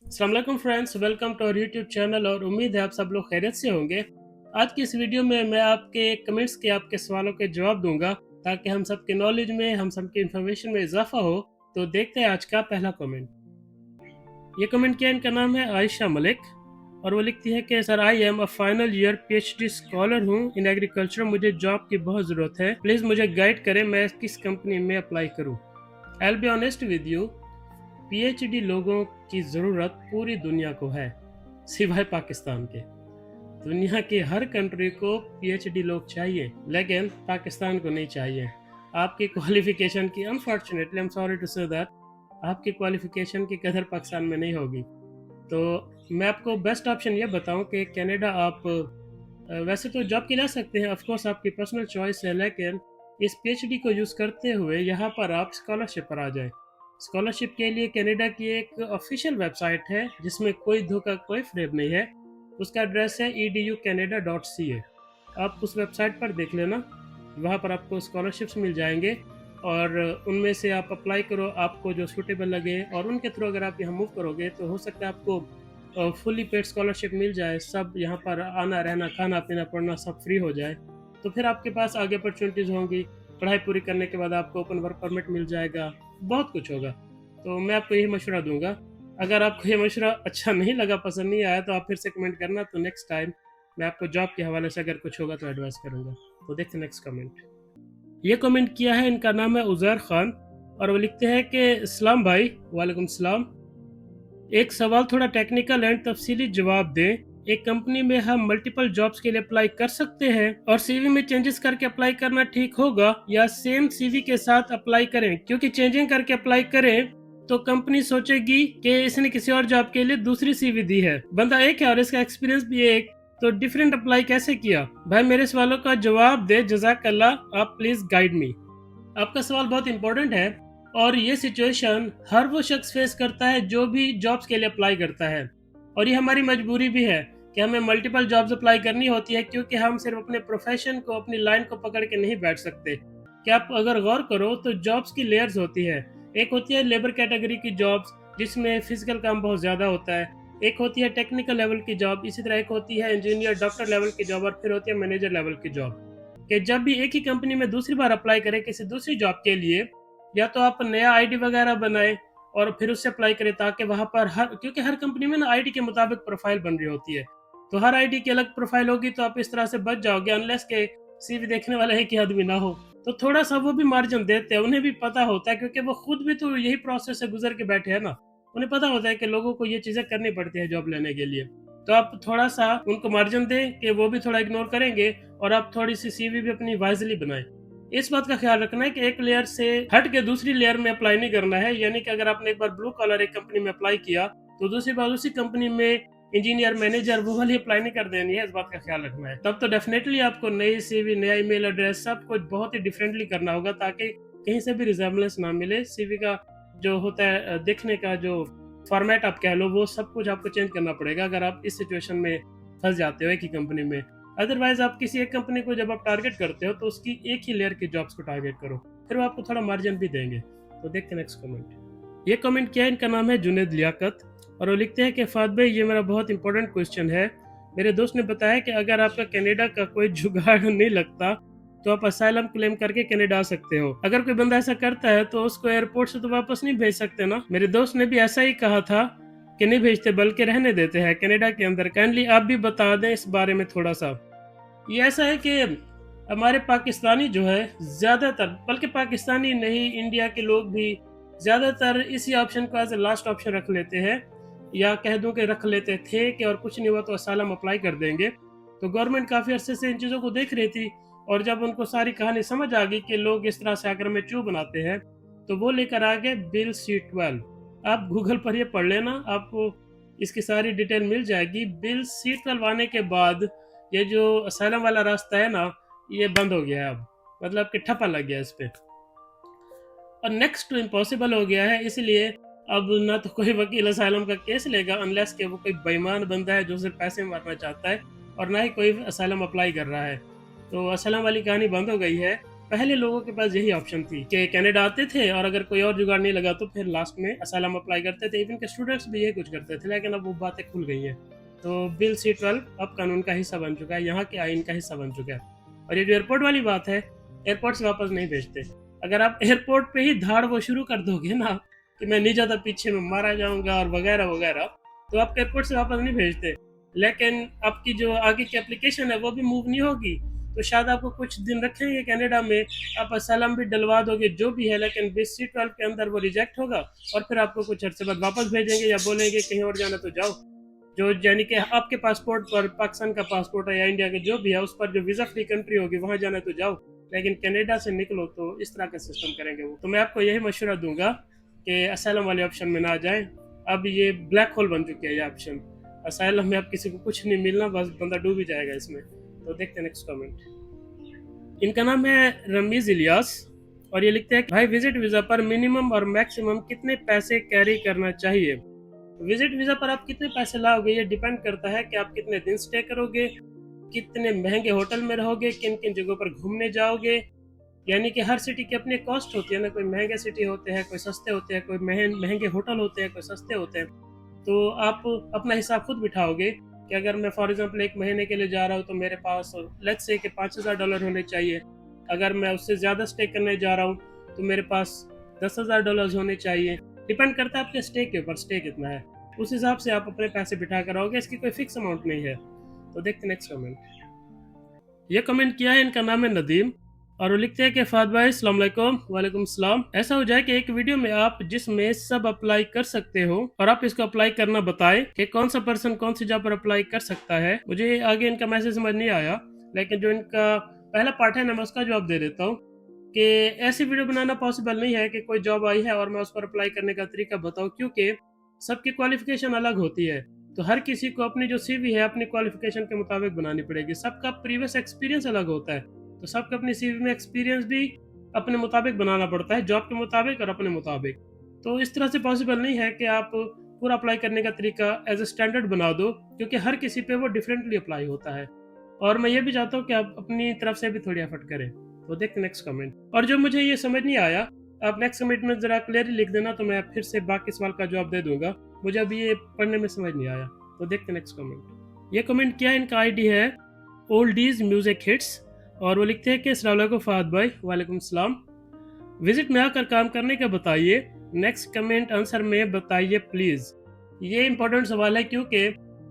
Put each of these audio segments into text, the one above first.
अस्सलाम वालेकुम friends, welcome to our YouTube channel और उम्मीद है आप सब लोग खैरियत से होंगे। आज की इस वीडियो में मैं आपके कमेंट्स के आपके सवालों के जवाब दूंगा ताकि हम सबके नॉलेज में हम सबके इन्फॉर्मेशन में इजाफा हो। तो देखते हैं आज का पहला कमेंट। ये कमेंट किया, इनका नाम है आयशा मलिक और वो लिखती है कि sir I am a final year PhD scholar हूँ इन एग्रीकल्चर। मुझे जॉब की बहुत ज़रूरत है, प्लीज़ मुझे गाइड करें मैं किस कंपनी में अप्लाई करूँ। I will be honest with you, PhD लोगों की ज़रूरत पूरी दुनिया को है सिवाय पाकिस्तान के। दुनिया की हर कंट्री को पीएचडी लोग चाहिए लेकिन पाकिस्तान को नहीं चाहिए। आपकी क्वालिफिकेशन की, unfortunately I am sorry to say that, आपकी क्वालिफिकेशन की कदर पाकिस्तान में नहीं होगी। तो मैं आपको बेस्ट ऑप्शन ये बताऊं कि कनाडा आप वैसे तो जॉब के ले सकते हैं, ऑफ कोर्स आपकी पर्सनल चॉइस है, लेकिन इस पीएचडी को यूज़ करते हुए यहाँ पर आप स्कॉलरशिप पर आ जाए। स्कॉलरशिप के लिए कनाडा की एक ऑफिशियल वेबसाइट है जिसमें कोई धोखा कोई फ्रेब नहीं है। उसका एड्रेस है educanada.ca। आप उस वेबसाइट पर देख लेना, वहाँ पर आपको स्कॉलरशिप्स मिल जाएंगे और उनमें से आप अप्लाई करो, आपको जो सूटेबल लगे, और उनके थ्रू अगर आप यहाँ मूव करोगे तो हो सकता है आपको फुली पेड स्कॉलरशिप मिल जाए। सब यहाँ पर आना रहना खाना पीना पढ़ना सब फ्री हो जाए, तो फिर आपके पास आगे अपॉर्चुनिटीज़ होंगी। पढ़ाई पूरी करने के बाद आपको ओपन वर्क परमिट मिल जाएगा, बहुत कुछ होगा। तो मैं आपको यही मशवरा दूंगा। अगर आपको ये मशवरा अच्छा नहीं लगा, पसंद नहीं आया, तो आप फिर से कमेंट करना, तो नेक्स्ट टाइम मैं आपको जॉब के हवाले से अगर कुछ होगा तो एडवाइस करूँगा। तो देखते नेक्स्ट कमेंट। ये कमेंट किया है, इनका नाम है उज़ैर खान और वो लिखते हैं कि इस्लाम भाई, वालेकुम सलाम, एक सवाल थोड़ा टेक्निकल एंड तफसीली जवाब दें। एक कंपनी में हम मल्टीपल जॉब्स के लिए अप्लाई कर सकते हैं और सीवी में चेंजेस करके अप्लाई करना ठीक होगा या सेम सीवी के साथ अप्लाई करें? क्योंकि चेंजिंग करके अप्लाई करें तो कंपनी सोचेगी कि इसने किसी और जॉब के लिए दूसरी सीवी दी है, बंदा एक है और इसका एक्सपीरियंस भी एक, तो डिफरेंट अप्लाई कैसे किया? भाई मेरे सवालों का जवाब दे, जज़ाकल्लाह, आप प्लीज गाइड मी। आपका सवाल बहुत इंपॉर्टेंट है और ये सिचुएशन हर वो शख्स फेस करता है जो भी जॉब्स के लिए अप्लाई करता है, और ये हमारी मजबूरी भी है कि हमें मल्टीपल जॉब्स अप्लाई करनी होती है क्योंकि हम सिर्फ अपने प्रोफेशन को, अपनी लाइन को पकड़ के नहीं बैठ सकते। कि आप अगर गौर करो तो जॉब्स की लेयर्स होती है। एक होती है लेबर कैटेगरी की जॉब्स जिसमें फिजिकल काम बहुत ज़्यादा होता है, एक होती है टेक्निकल लेवल की जॉब, इसी तरह एक होती है इंजीनियर डॉक्टर लेवल की जॉब, और फिर होती है मैनेजर लेवल की जॉब। कि जब भी एक ही कंपनी में दूसरी बार अप्लाई करें किसी दूसरी जॉब के लिए, या तो आप नया आईडी वगैरह बनाएं और फिर उससे अप्लाई करें, ताकि वहां पर क्योंकि हर कंपनी में ना आईडी के मुताबिक प्रोफाइल बन रही होती है, तो हर आईडी की अलग प्रोफाइल होगी, तो आप इस तरह से बच जाओगे अनलेस के सीवी देखने वाला एक ही आदमी ना हो। तो थोड़ा सा वो भी मार्जिन देते हैं, उन्हें भी पता होता है क्योंकि वो खुद भी तो यही प्रोसेस से गुजर के बैठे हैं ना। उन्हें पता होता है कि लोगों को ये चीजें करनी पड़ती है जॉब लेने के लिए। तो आप थोड़ा सा उनको मार्जिन दें कि वो भी थोड़ा इग्नोर करेंगे, और आप थोड़ी सी सीवी भी अपनी वाइजली बनाएं। इस बात का ख्याल रखना है कि एक लेयर से हट के दूसरी लेयर में अप्लाई नहीं करना है। यानी कि अगर आपने एक बार ब्लू कॉलर एक कंपनी में अप्लाई किया तो दूसरी बार उसी कंपनी में इंजीनियर मैनेजर वो वाली अप्लाई नहीं कर देनी है, इस बात का ख्याल रखना है। तब तो डेफिनेटली आपको नई सीवी, नया ईमेल एड्रेस, सब कुछ बहुत ही डिफरेंटली करना होगा ताकि कहीं से भी रिजेम्बलेंस ना मिले। सीवी का जो होता है देखने का जो फॉर्मेट आप कह लो, वो सब कुछ आपको चेंज करना पड़ेगा अगर आप इस सिचुएशन में फंस जाते हो एक ही कंपनी में। अदरवाइज आप किसी एक कंपनी को जब आप टारगेट करते हो तो उसकी एक ही लेयर की जॉब्स को टारगेट करो, फिर वो आपको थोड़ा मार्जिन भी देंगे। तो देखते हैं नेक्स्ट कमेंट। ये कमेंट किया, इनका नाम है जुनेद लियाकत और वो लिखते हैं कि फाद भाई, ये मेरा बहुत इंपॉर्टेंट क्वेश्चन है। मेरे दोस्त ने बताया कि अगर आपका कनाडा का कोई जुगाड़ नहीं लगता तो आप असाइलम क्लेम करके कनाडा आ सकते हो। अगर कोई बंदा ऐसा करता है तो उसको एयरपोर्ट से तो वापस नहीं भेज सकते ना? मेरे दोस्त ने भी ऐसा ही कहा था कि नहीं भेजते बल्कि रहने देते हैं कनाडा के अंदर। काइंडली आप भी बता दें इस बारे में थोड़ा सा। ये ऐसा है कि हमारे पाकिस्तानी जो है ज़्यादातर, बल्कि पाकिस्तानी नहीं, इंडिया के लोग भी ज़्यादातर इसी ऑप्शन को एज ए लास्ट ऑप्शन रख लेते हैं, या कह दूं कि रख लेते थे कि और कुछ नहीं हुआ तो असालम अप्लाई कर देंगे। तो गवर्नमेंट काफ़ी अरसे से इन चीज़ों को देख रही थी, और जब उनको सारी कहानी समझ आ गई कि लोग इस तरह से आकर में चू बनाते हैं, तो वो लेकर आ गए बिल C-12। आप गूगल पर ये पढ़ लेना, आपको इसकी सारी डिटेल मिल जाएगी। बिल C-12 आने के बाद ये जो असाइलम वाला रास्ता है ना, ये बंद हो गया है अब, मतलब कि ठप्पा लग गया इस पे, और नेक्स्ट टू इम्पॉसिबल हो गया है। इसलिए अब ना तो कोई वकील असाइलम का केस लेगा अनलेस कि वो कोई बेईमान बंदा है जो सिर्फ पैसे मारना चाहता है, और ना ही कोई असाइलम अप्लाई कर रहा है। तो असाइलम वाली कहानी बंद हो गई है। पहले लोगों के पास यही ऑप्शन थी कि कनाडा आते थे और अगर कोई और जुगाड़ नहीं लगा तो फिर लास्ट में असाइलम अप्लाई करते थे। इवन के स्टूडेंट्स भी यही कुछ करते थे, लेकिन अब वो बातें खुल गई हैं। तो बिल C-12 अब कानून का हिस्सा बन चुका है, यहाँ के आइन का हिस्सा बन चुका है। और ये जो एयरपोर्ट वाली बात है, एयरपोर्ट से वापस नहीं भेजते। अगर आप एयरपोर्ट पे ही धाड़ वो शुरू कर दोगे ना कि मैं नहीं जाता, पीछे में मारा जाऊंगा और वगैरह वगैरह, तो आप एयरपोर्ट से वापस नहीं भेजते। लेकिन आपकी जो आगे की एप्लीकेशन है वो भी मूव नहीं होगी, तो शायद आपको कुछ दिन रखेंगे कनाडा में, आप असलम भी डलवा दोगे जो भी है, लेकिन C-12 के अंदर वो रिजेक्ट होगा और फिर आपको कुछ अर्से बाद वापस भेजेंगे या बोलेंगे कहीं और जाना तो जाओ। जो यानी कि आपके पासपोर्ट पर पाकिस्तान का पासपोर्ट है या इंडिया का जो भी है उस पर जो वीज़ा फ्री कंट्री होगी वहाँ जाना तो जाओ, लेकिन कनाडा से निकलो तो इस तरह का सिस्टम करेंगे वो। तो मैं आपको यही मशवरा दूंगा कि असाइलम वाले ऑप्शन में ना जाएं। अब ये ब्लैक होल बन चुके हैं ये ऑप्शन। असाइलम में अब किसी को कुछ नहीं मिलना, बस बंदा डूब ही जाएगा इसमें। तो देखते हैं नेक्स्ट कमेंट। इनका नाम है रमीज इलियास और ये लिखते हैं भाई विजिट वीज़ा पर मिनिमम और मैक्सिमम कितने पैसे कैरी करना चाहिए। विजिट वीज़ा पर आप कितने पैसे लाओगे ये डिपेंड करता है कि आप कितने दिन स्टे करोगे, कितने महंगे होटल में रहोगे, किन किन जगहों पर घूमने जाओगे। यानी कि हर सिटी की अपनी कॉस्ट होती है ना, कोई महंगे सिटी होते हैं, कोई सस्ते होते हैं, कोई महंगे होटल होते हैं, कोई सस्ते होते हैं। तो आप अपना हिसाब खुद बिठाओगे कि अगर मैं फॉर एग्जांपल 1 महीने के लिए जा रहा हूँ तो मेरे पास लेट्स से कि $5,000 होने चाहिए। अगर मैं उससे ज़्यादा स्टे करने जा रहा हूँ तो मेरे पास $10,000 होने चाहिए। डिपेंड करता है आपके स्टे के ऊपर, स्टे कितना है, उस हिसाब से आप अपने पैसे बिठा कर आओगे। इसकी कोई फिक्स अमाउंट नहीं है। तो देखते नेक्स्ट कमेंट। ये कमेंट किया है, इनका नाम है नदीम और वो लिखते हैं कि फाद भाई अस्सलाम वालेकुम। वालेकुम सलाम। ऐसा हो जाए कि एक वीडियो में आप जिसमें सब अप्लाई कर सकते हो और आप इसको अप्लाई करना बताएं कि कौन सा पर्सन कौन सी जॉब पर अप्लाई कर सकता है। मुझे आगे इनका मैसेज समझ नहीं आया, लेकिन जो इनका पहला पार्ट है ना मैं उसका जवाब दे देता हूँ कि ऐसी वीडियो बनाना पॉसिबल नहीं है कि कोई जॉब आई है और मैं उस पर अप्लाई करने का तरीका बताऊँ, क्योंकि सबकी क्वालिफिकेशन अलग होती है। तो हर किसी को अपनी जो CV है अपनी क्वालिफिकेशन के मुताबिक बनानी पड़ेगी। सबका प्रीवियस एक्सपीरियंस अलग होता है, तो सबको अपनी CV में एक्सपीरियंस भी अपने मुताबिक बनाना पड़ता है, जॉब के मुताबिक और अपने मुताबिक। तो इस तरह से पॉसिबल नहीं है कि आप पूरा अप्लाई करने का तरीका एज ए स्टैंडर्ड बना दो, क्योंकि हर किसी पे वो डिफरेंटली अप्लाई होता है। और मैं ये भी चाहता हूँ कि आप अपनी तरफ से भी थोड़ी एफर्ट करें। तो देखते नेक्स्ट कमेंट। और जो मुझे ये समझ नहीं आया आप नेक्स्ट कमेंट में ज़रा क्लियरली लिख देना, तो मैं फिर से बाकी सवाल का जवाब दे दूंगा। मुझे अभी ये पढ़ने में समझ नहीं आया। तो देखते नेक्स्ट कमेंट। ये कमेंट किया, इनका ID है ओल्डीज म्यूजिक हिट्स और वो लिखते हैं कि अस्सलाम वालेकुम फहद भाई। वालेकुम सलाम। विजिट में आकर काम करने का बताइए, नेक्स्ट कमेंट आंसर में बताइए प्लीज़। ये इंपॉर्टेंट सवाल है क्योंकि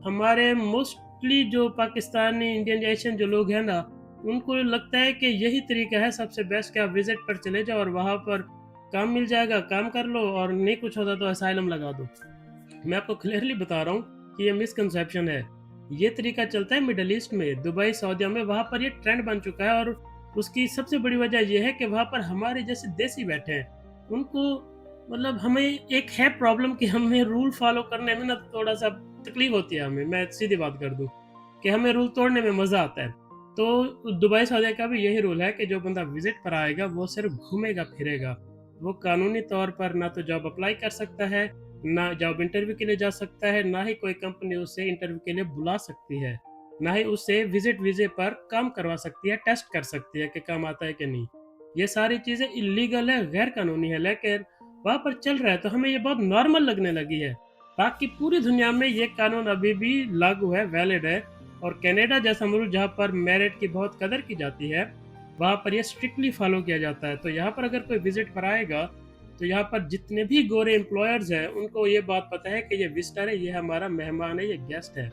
हमारे मोस्टली जो पाकिस्तानी इंडियन एशियन जो लोग हैं ना, उनको लगता है कि यही तरीका है सबसे बेस्ट कि आप विजिट पर चले जाओ और वहाँ पर काम मिल जाएगा, काम कर लो और नहीं कुछ होता तो असाइलम लगा दो। मैं आपको क्लियरली बता रहा हूँ कि ये मिसकंसेप्शन है। ये तरीका चलता है मिडल ईस्ट में, दुबई सऊदीया में, वहाँ पर ये ट्रेंड बन चुका है। और उसकी सबसे बड़ी वजह यह है कि वहाँ पर हमारे जैसे देसी बैठे हैं, उनको मतलब हमें एक है प्रॉब्लम कि हमें रूल फॉलो करने में ना थोड़ा सा तकलीफ होती है हमें। मैं सीधी बात कर दूँ कि हमें रूल तोड़ने में मज़ा आता है। तो दुबई सऊदीया का भी यही रूल है कि जो बंदा विजिट पर आएगा वो सिर्फ घूमेगा फिरेगा, वो कानूनी तौर पर ना तो जॉब अप्लाई कर सकता है, ना जॉब इंटरव्यू के लिए जा सकता है, ना ही कोई कंपनी उसे इंटरव्यू के लिए बुला सकती है, ना ही उसे विजिट वीजे पर काम करवा सकती है, टेस्ट कर सकती है कि काम आता है कि नहीं। ये सारी चीज़ें इलीगल है, गैर कानूनी है, लेकिन वहाँ पर चल रहा है तो हमें ये बहुत नॉर्मल लगने लगी है। बाकी पूरी दुनिया में ये कानून अभी भी लागू है, वैलिड है। और कनाडा जैसा मुल्क जहाँ पर मेरिट की बहुत कदर की जाती है, वहाँ पर ये स्ट्रिक्टली फॉलो किया जाता है। तो यहाँ पर अगर कोई विजिट पर आएगा तो यहाँ पर जितने भी गोरे एम्प्लॉयर्स हैं उनको ये बात पता है कि ये विजिटर है, ये हमारा मेहमान है, ये गेस्ट है।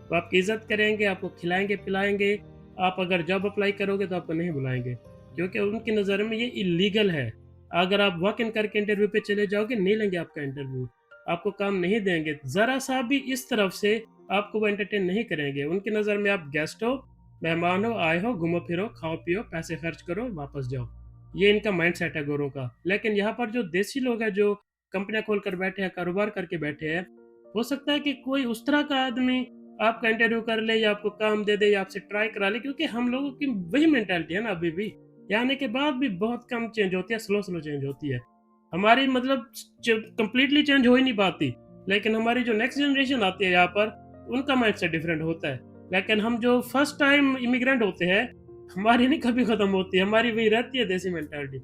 तो आपकी इज्जत करेंगे, आपको खिलाएंगे पिलाएंगे। आप अगर जॉब अप्लाई करोगे तो आपको नहीं बुलाएंगे, क्योंकि उनकी नज़र में ये इलीगल है। अगर आप वॉक इन करके इंटरव्यू पे चले जाओगे, नहीं लेंगे आपका इंटरव्यू, आपको काम नहीं देंगे, ज़रा सा भी इस तरफ से आपको वो एंटरटेन नहीं करेंगे। उनकी नज़र में आप गेस्ट हो, मेहमान हो, आए हो, घूमो फिरो, खाओ पियो, पैसे खर्च करो, वापस जाओ। ये इनका माइंड सेट है गोरों का। लेकिन यहाँ पर जो देसी लोग हैं, जो कंपनियां खोल कर बैठे हैं, कारोबार करके बैठे हैं, हो सकता है कि कोई उस तरह का आदमी आपका इंटरव्यू कर ले या आपको काम दे दे या आपसे ट्राई करा ले, क्योंकि हम लोगों की वही मेंटालिटी है ना अभी भी। यहाँ आने के बाद भी बहुत कम चेंज होती है, स्लो स्लो चेंज होती है हमारी, मतलब कंप्लीटली चेंज हो ही नहीं पाती। लेकिन हमारी जो नेक्स्ट जनरेशन आती है यहाँ पर, उनका माइंड सेट डिफरेंट होता है। लेकिन हम जो फर्स्ट टाइम इमिग्रेंट होते हैं हमारी नहीं कभी खत्म होती, हमारी वही रहती है देसी मेंटालिटी।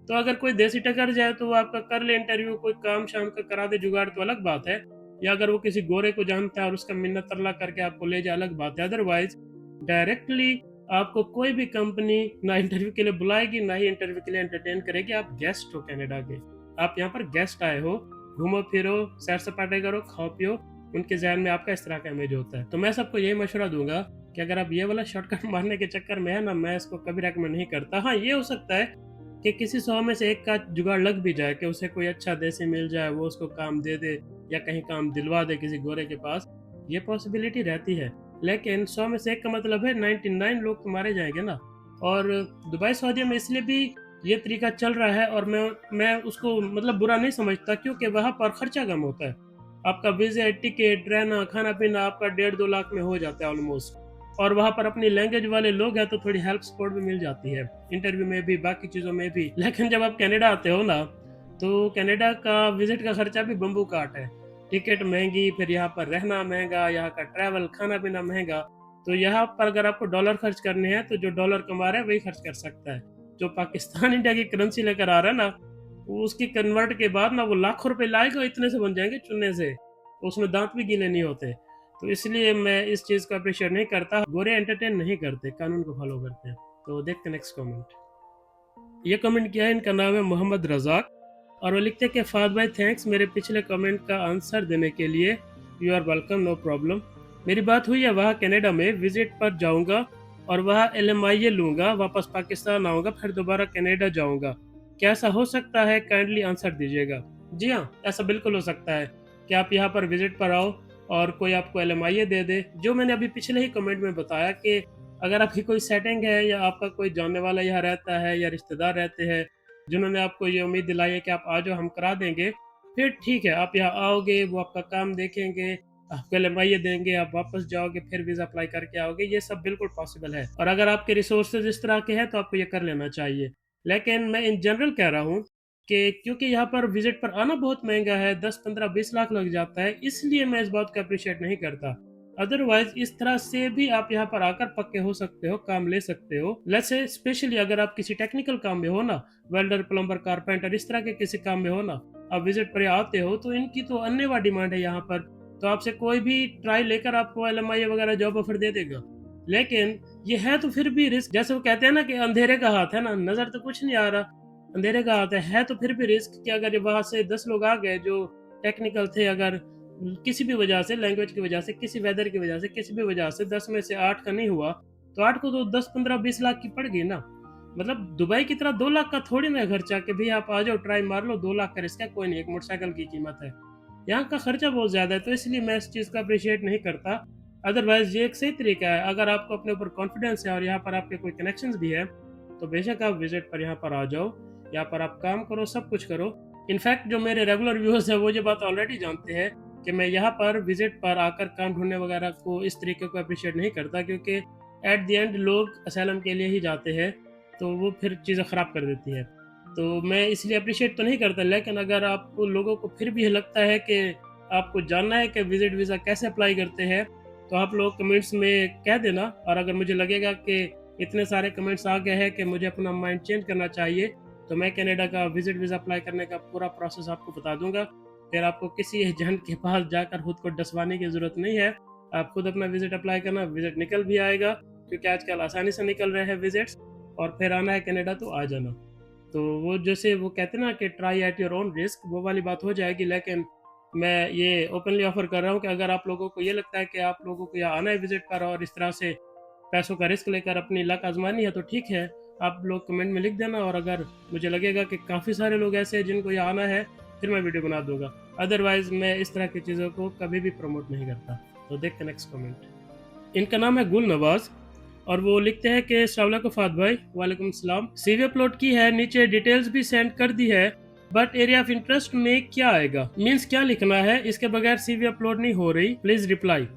तो अगर कोई देसी टकर जाए तो वो आपका कर ले इंटरव्यू, कोई काम शाम का करा दे जुगाड़ तो अलग बात है, या अगर वो किसी गोरे को जानता है और उसका मिन्नत तरला करके आपको ले जाए अलग बात है। अदरवाइज डायरेक्टली आपको कोई भी कंपनी ना इंटरव्यू के लिए बुलाएगी, ना ही इंटरव्यू के लिए एंटरटेन करेगी। आप गेस्ट हो कनाडा के, आप यहाँ पर गेस्ट आए हो, घूमो फिरो, सैर सपाटे करो, खाओ पियो। उनके जहन में आपका इस तरह का इमेज होता है। तो मैं सबको यही मशवरा दूंगा कि अगर आप ये वाला शॉर्टकट मारने के चक्कर में है ना, मैं इसको कभी रेकमेंड नहीं करता। हाँ, ये हो सकता है कि किसी 100 में से एक का जुगाड़ लग भी जाए कि उसे कोई अच्छा देसी मिल जाए, वो उसको काम दे दे या कहीं काम दिलवा दे किसी गोरे के पास, ये पॉसिबिलिटी रहती है। लेकिन 100 में से एक का मतलब है 99 लोग तो मारे जाएंगे ना। और दुबई सऊदीया में इसलिए भी ये तरीका चल रहा है, और मैं उसको मतलब बुरा नहीं समझता, क्योंकि वहाँ पर खर्चा कम होता है। आपका वीजा, टिकट, रहना, खाना पीना आपका 1.5-2 लाख में हो जाता है ऑलमोस्ट। और वहाँ पर अपनी लैंग्वेज वाले लोग हैं तो थोड़ी हेल्प सपोर्ट भी मिल जाती है, इंटरव्यू में भी, बाकी चीज़ों में भी। लेकिन जब आप कनाडा आते हो ना, तो कनाडा का विजिट का खर्चा भी बम्बू काट है। टिकट महंगी, फिर यहाँ पर रहना महंगा, यहाँ का ट्रैवल, खाना पीना महंगा। तो यहाँ पर अगर आपको डॉलर खर्च करने हैं तो जो डॉलर कमा रहा है वही खर्च कर सकता है। जो पाकिस्तान इंडिया की करेंसी लेकर आ रहा है ना, उसकी कन्वर्ट के बाद ना वो लाखों रुपए लाएगा, इतने से बन जाएंगे चुनने से, उसमें दांत भी गीले नहीं होते। तो इसलिए मैं इस चीज़ को अप्रिशिएट नहीं करता। गोरे एंटरटेन नहीं करते, कानून को फॉलो करते हैं। तो देखते नेक्स्ट कमेंट। ये कमेंट किया है, इनका नाम है मोहम्मद रजाक, और वो लिखते हैं कि फाद भाई थैंक्स मेरे पिछले कमेंट का आंसर देने के लिए। You are welcome, no problem. मेरी बात हुई है वहाँ कनाडा में, विजिट पर जाऊँगा और वहाँ LMIA लूँगा, वापस पाकिस्तान आऊँगा, फिर दोबारा कनाडा जाऊँगा। क्या ऐसा हो सकता है? काइंडली आंसर दीजिएगा। जी हाँ, ऐसा बिल्कुल हो सकता है कि आप यहाँ पर विजिट पर आओ और कोई आपको LMIA दे दे, जो मैंने अभी पिछले ही कमेंट में बताया कि अगर आपकी कोई सेटिंग है या आपका कोई जानने वाला यहाँ रहता है या रिश्तेदार रहते हैं जिन्होंने आपको ये उम्मीद दिलाई है कि आप आ जाओ, हम करा देंगे, फिर ठीक है, आप यहाँ आओगे, वो आपका काम देखेंगे, आपको LMIA देंगे, आप वापस जाओगे, फिर वीज़ा अप्लाई करके आओगे। ये सब बिल्कुल पॉसिबल है, और अगर आपके रिसोर्सेज इस तरह के हैं तो आपको ये कर लेना चाहिए। लेकिन मैं इन जनरल कह रहा हूँ कि क्योंकि यहाँ पर विजिट पर आना बहुत महंगा है, 10, 15, 20 लाख लग जाता है, इसलिए मैं इस बात को अप्रिशिएट नहीं करता। अदरवाइज इस तरह से भी आप यहाँ पर आकर पक्के हो सकते हो, काम ले सकते हो। लेट्स से स्पेशली अगर आप किसी टेक्निकल काम में हो ना, वेल्डर, प्लम्बर, कारपेंटर, इस तरह के किसी काम में हो ना, आप विजिट पर आते हो, तो इनकी तो अन्य डिमांड है यहाँ पर। तो आपसे कोई भी ट्राई लेकर आपको LMIA वगैरह जॉब ऑफर दे देगा। लेकिन ये है तो फिर भी रिस्क, जैसे वो कहते हैं ना कि अंधेरे का हाथ है ना, नजर तो कुछ नहीं आ रहा, अंधेरे का हाथ है तो फिर भी रिस्क कि अगर वहां से 10 लोग आ गए जो टेक्निकल थे, अगर किसी भी वजह से, लैंग्वेज की वजह से, किसी वेदर की वजह से, किसी भी वजह से 10 में से 8 का नहीं हुआ, तो 8 को तो 10, 15, 20 लाख की पड़ गई ना। मतलब दुबई की तरह 2 लाख का थोड़ी ना खर्चा कि भाई आप आ जाओ, ट्राई मार लो, 2 लाख का रिस्क है, कोई नहीं, एक मोटरसाइकिल की कीमत है। यहाँ का खर्चा बहुत ज़्यादा है, तो इसलिए मैं इस चीज़ को अप्रिशिएट नहीं करता। अदरवाइज ये एक सही तरीका है, अगर आपको अपने ऊपर कॉन्फिडेंस है और यहाँ पर आपके कोई कनेक्शंस भी है, तो बेशक आप विजिट पर यहाँ पर आ जाओ, यहाँ पर आप काम करो, सब कुछ करो। इनफैक्ट जो मेरे रेगुलर व्यूअर्स हैं वो ये बात ऑलरेडी जानते हैं कि मैं यहाँ पर विजिट पर आकर काम ढूंढने वगैरह को, इस तरीके को अप्रिशिएट नहीं करता, क्योंकि एट द एंड लोग असलम के लिए ही जाते हैं, तो वो फिर चीज़ें ख़राब कर देती हैं। तो मैं इसलिए अप्रिशिएट तो नहीं करता। लेकिन अगर आपको लोगों को फिर भी लगता है कि आपको जानना है कि विजिट वीज़ा कैसे अप्लाई करते हैं, तो आप लोग कमेंट्स में कह देना। और अगर मुझे लगेगा कि इतने सारे कमेंट्स आ गए हैं कि मुझे अपना माइंड चेंज करना चाहिए, तो मैं कनाडा का विजिट वीज़ा अप्लाई करने का पूरा प्रोसेस आपको बता दूंगा। फिर आपको किसी एजेंट के पास जाकर खुद को डसवाने की ज़रूरत नहीं है। आप खुद अपना विजिट अप्लाई करना, विजिट निकल भी आएगा, क्योंकि आजकल आसानी से निकल रहे हैं विजिट्स। और फिर आना है कनाडा तो आ जाना। तो वो जैसे वो कहते हैं ना कि try at your own risk, वो वाली बात हो जाएगी। लेकिन मैं ये ओपनली ऑफर कर रहा हूँ कि अगर आप लोगों को ये लगता है कि आप लोगों को यहाँ आना है विजिट पर और इस तरह से पैसों का रिस्क लेकर अपनी लक आजमानी है, तो ठीक है, आप लोग कमेंट में लिख देना। और अगर मुझे लगेगा कि काफ़ी सारे लोग ऐसे हैं जिनको यहाँ आना है, फिर मैं वीडियो बना दूंगा। अदरवाइज मैं इस तरह की चीज़ों को कभी भी प्रमोट नहीं करता। तो देखते नेक्स्ट कमेंट। इनका नाम है गुल नवाज, और वो लिखते हैं कि अस्सलाम वालेकुम फाद भाई। वालेकुम सलाम। सीवी अपलोड की है, नीचे डिटेल्स भी सेंड कर दी है, बट एरिया ऑफ इंटरेस्ट में क्या आएगा, मीन्स क्या लिखना है, इसके बगैर सीवी अपलोड नहीं हो रही, प्लीज रिप्लाई।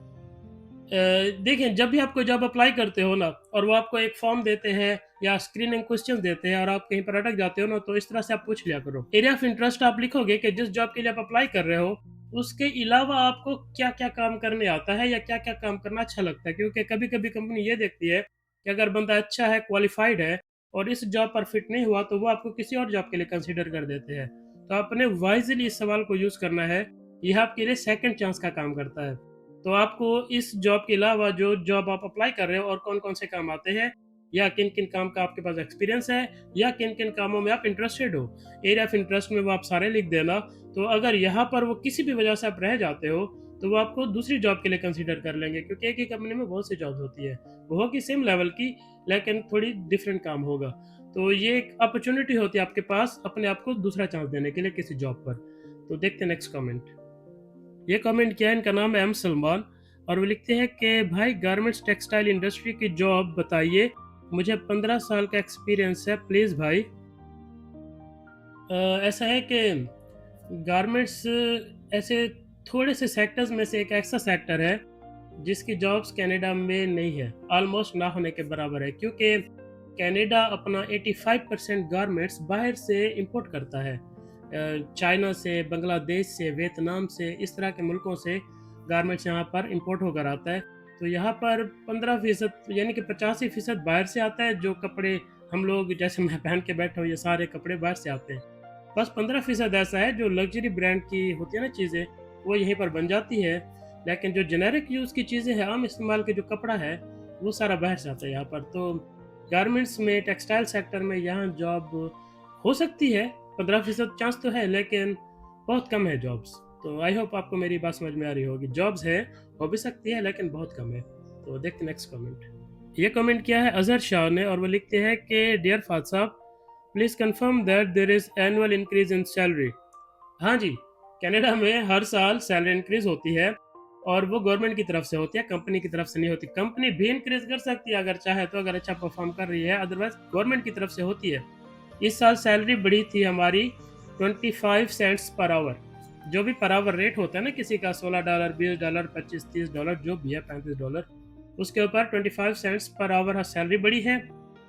देखिए, जब भी आप कोई जॉब अप्लाई करते हो ना, और वो आपको एक फॉर्म देते हैं या स्क्रीनिंग क्वेश्चन देते हैं और आप कहीं पर अटक जाते हो ना, तो इस तरह से आप पूछ लिया करो। एरिया ऑफ इंटरेस्ट आप लिखोगे कि जिस जॉब के लिए आप अप्लाई कर रहे हो उसके अलावा आपको क्या क्या काम करने आता है या क्या क्या काम करना अच्छा लगता है, क्योंकि कभी कभी कंपनी ये देखती है कि अगर बंदा अच्छा है, क्वालिफाइड है और इस जॉब पर फिट नहीं हुआ तो वो आपको किसी और जॉब के लिए कंसीडर कर देते हैं। तो आपने वाइजली इस सवाल को यूज़ करना है, यह आपके लिए सेकंड चांस का काम करता है। तो आपको इस जॉब के अलावा जो जॉब आप अप्लाई कर रहे हो और कौन-कौन से काम आते हैं, या किन-किन काम का आपके पास एक्सपीरियंस है, या किन-किन कामों में आप इंटरेस्टेड हो। एरिया ऑफ इंटरेस्ट में वो आप सारे लिख देना। तो अगर यहाँ पर वो किसी भी वजह से आप रह जाते हो, तो वो आपको दूसरी जॉब के लिए कंसीडर कर लेंगे, क्योंकि एक ही कंपनी में बहुत सी जॉब्स होती है। वो होगी सेम लेवल की, लेकिन थोड़ी डिफरेंट काम होगा। तो ये एक अपॉर्चुनिटी होती है आपके पास अपने आप को दूसरा चांस देने के लिए किसी जॉब पर। तो देखते हैं नेक्स्ट कमेंट। ये कमेंट किया है, इनका नाम है एम सलमान, और वो लिखते हैं कि भाई गारमेंट्स टेक्सटाइल इंडस्ट्री की जॉब बताइए, मुझे 15 साल का एक्सपीरियंस है, प्लीज़ भाई। ऐसा है कि गारमेंट्स ऐसे थोड़े से सेक्टर्स में से एक ऐसा सेक्टर है जिसकी जॉब्स कनाडा में नहीं है, ऑलमोस्ट ना होने के बराबर है, क्योंकि कनाडा अपना 85% गारमेंट्स बाहर से इंपोर्ट करता है। चाइना से, बांग्लादेश से, वियतनाम से, इस तरह के मुल्कों से गारमेंट्स यहाँ पर इंपोर्ट होकर आता है। तो यहाँ पर 15% यानी कि 85% बाहर से आता है। जो कपड़े हम लोग जैसे मैं पहन के बैठा हूँ, ये सारे कपड़े बाहर से आते हैं। बस 15% ऐसा है जो लग्जरी ब्रांड की होती है ना चीज़ें, वो यहीं पर बन जाती है। लेकिन जो जेनेरिक यूज़ की चीज़ें हैं, आम इस्तेमाल के जो कपड़ा है, वो सारा बाहर से आता है यहाँ पर। तो गारमेंट्स में, टेक्सटाइल सेक्टर में यहाँ जॉब हो सकती है, 15% चांस तो है, लेकिन बहुत कम है जॉब्स। तो आई होप आपको मेरी बात समझ में आ रही होगी। जॉब्स है, हो भी सकती है, लेकिन बहुत कम है। तो देखते हैं नेक्स्ट कमेंट। ये कमेंट किया है अजहर शाह ने, और वो लिखते हैं कि डियर फाद साहब, please confirm that there is annual increase in salary. हाँ जी, कनाडा में हर साल सैलरी इंक्रीज होती है, और वो गवर्नमेंट की तरफ से होती है, कंपनी की तरफ से नहीं होती। कंपनी भी इंक्रीज कर सकती है अगर चाहे तो, अगर अच्छा परफॉर्म कर रही है, अदरवाइज गवर्नमेंट की तरफ से होती है। इस साल सैलरी बढ़ी थी हमारी 25 सेंट्स पर आवर। जो भी पर आवर रेट होता है ना किसी का, $16, $20, $25, $30, जो भी है, $35, उसके ऊपर 25 सेंट्स पर आवर सैलरी बढ़ी है।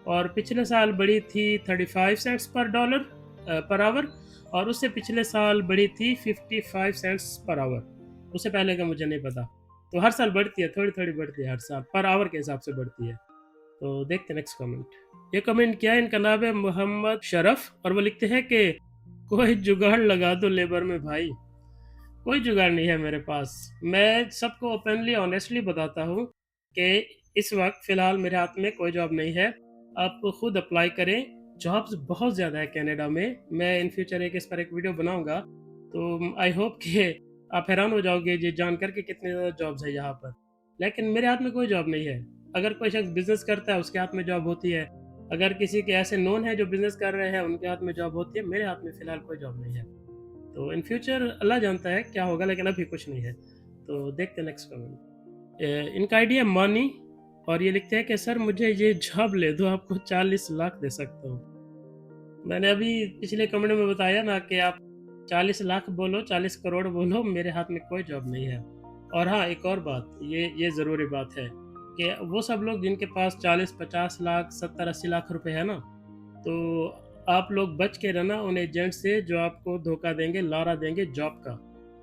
और पिछले साल बढ़ी थी 35 सेंट्स पर आवर, और उससे पिछले साल बढ़ी थी 55 सेंट्स पर आवर। उससे पहले का मुझे नहीं पता। तो हर साल बढ़ती है, थोड़ी-थोड़ी बढ़ती है, हर साल पर आवर के हिसाब से बढ़ती है। तो देखते हैं नेक्स्ट कमेंट। ये कमेंट किया है, इनका नाम है मोहम्मद शरफ, और वो लिखते हैं कि कोई जुगाड़ लगा दो लेबर में भाई। कोई जुगाड़ नहीं है मेरे पास। मैं सबको ओपनली ऑनेस्टली बताता हूँ कि इस वक्त फ़िलहाल मेरे हाथ में कोई जॉब नहीं है। आप खुद अप्लाई करें, जॉब्स बहुत ज़्यादा है कनाडा में। मैं इन फ्यूचर इस पर एक वीडियो बनाऊँगा, तो आई होप कि आप हैरान हो जाओगे ये जानकर के कितनी ज़्यादा जॉब्स है यहाँ पर। लेकिन मेरे हाथ में कोई जॉब नहीं है। अगर कोई शख्स बिज़नेस करता है उसके हाथ में जॉब होती है। अगर किसी के ऐसे नोन हैं जो बिज़नेस कर रहे हैं उनके हाथ में जॉब होती है। मेरे हाथ में फ़िलहाल कोई जॉब नहीं है। तो इन फ्यूचर अल्लाह जानता है क्या होगा, लेकिन अभी कुछ नहीं है। तो देखते हैं नेक्स्ट कमेंट। इनका आईडी है मनी, और ये लिखते हैं कि सर मुझे ये जॉब ले दो, आपको 40 लाख दे सकता हूँ। मैंने अभी पिछले कमेंट में बताया ना कि आप 40 लाख बोलो, 40 करोड़ बोलो, मेरे हाथ में कोई जॉब नहीं है। और हाँ, एक और बात, ये ज़रूरी बात है कि वो सब लोग जिनके पास 40-50 लाख, 70-80 लाख रुपए है ना, तो आप लोग बच के रहना उन एजेंट से जो आपको धोखा देंगे, लारा देंगे जॉब का।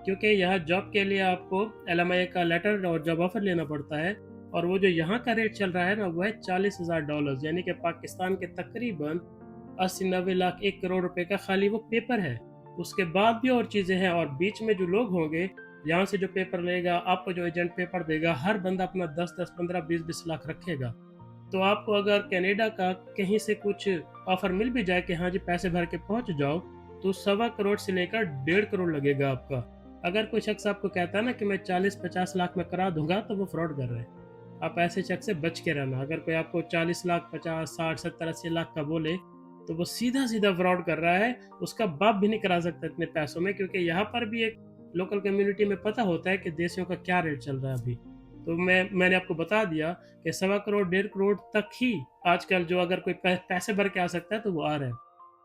क्योंकि यहाँ जॉब के लिए आपको एलएमआई का लेटर और जॉब ऑफर लेना पड़ता है, और वो जो यहाँ का रेट चल रहा है ना, वो है $40,000, यानी कि पाकिस्तान के तकरीबन 80-90 लाख, 1 करोड़ रुपए का खाली वो पेपर है। उसके बाद भी और चीज़ें हैं, और बीच में जो लोग होंगे, यहाँ से जो पेपर लेगा, आपको जो एजेंट पेपर देगा, हर बंदा अपना 10-10, 15, 20-20 लाख रखेगा। तो आपको अगर कनाडा का कहीं से कुछ ऑफर मिल भी जाए कि हाँ जी पैसे भर के पहुंच जाओ, तो 1.25 करोड़ से लेकर 1.5 करोड़ लगेगा आपका। अगर कोई शख्स आपको कहता है ना कि मैं 40-50 लाख में करा दूंगा, तो वो फ्रॉड कर रहे हैं। आप ऐसे शख्स से बच के रहना। अगर कोई आपको 40 लाख, 50, 60, 70, 80 लाख का बोले, तो वो सीधा सीधा फ्रॉड कर रहा है। उसका बाप भी नहीं करा सकता इतने पैसों में, क्योंकि यहाँ पर भी एक लोकल कम्युनिटी में पता होता है कि देशियों का क्या रेट चल रहा है अभी। तो मैंने आपको बता दिया कि 1.25 करोड़, 1.5 करोड़ तक ही आजकल जो अगर कोई पैसे भर के आ सकता है तो वो आ रहा है।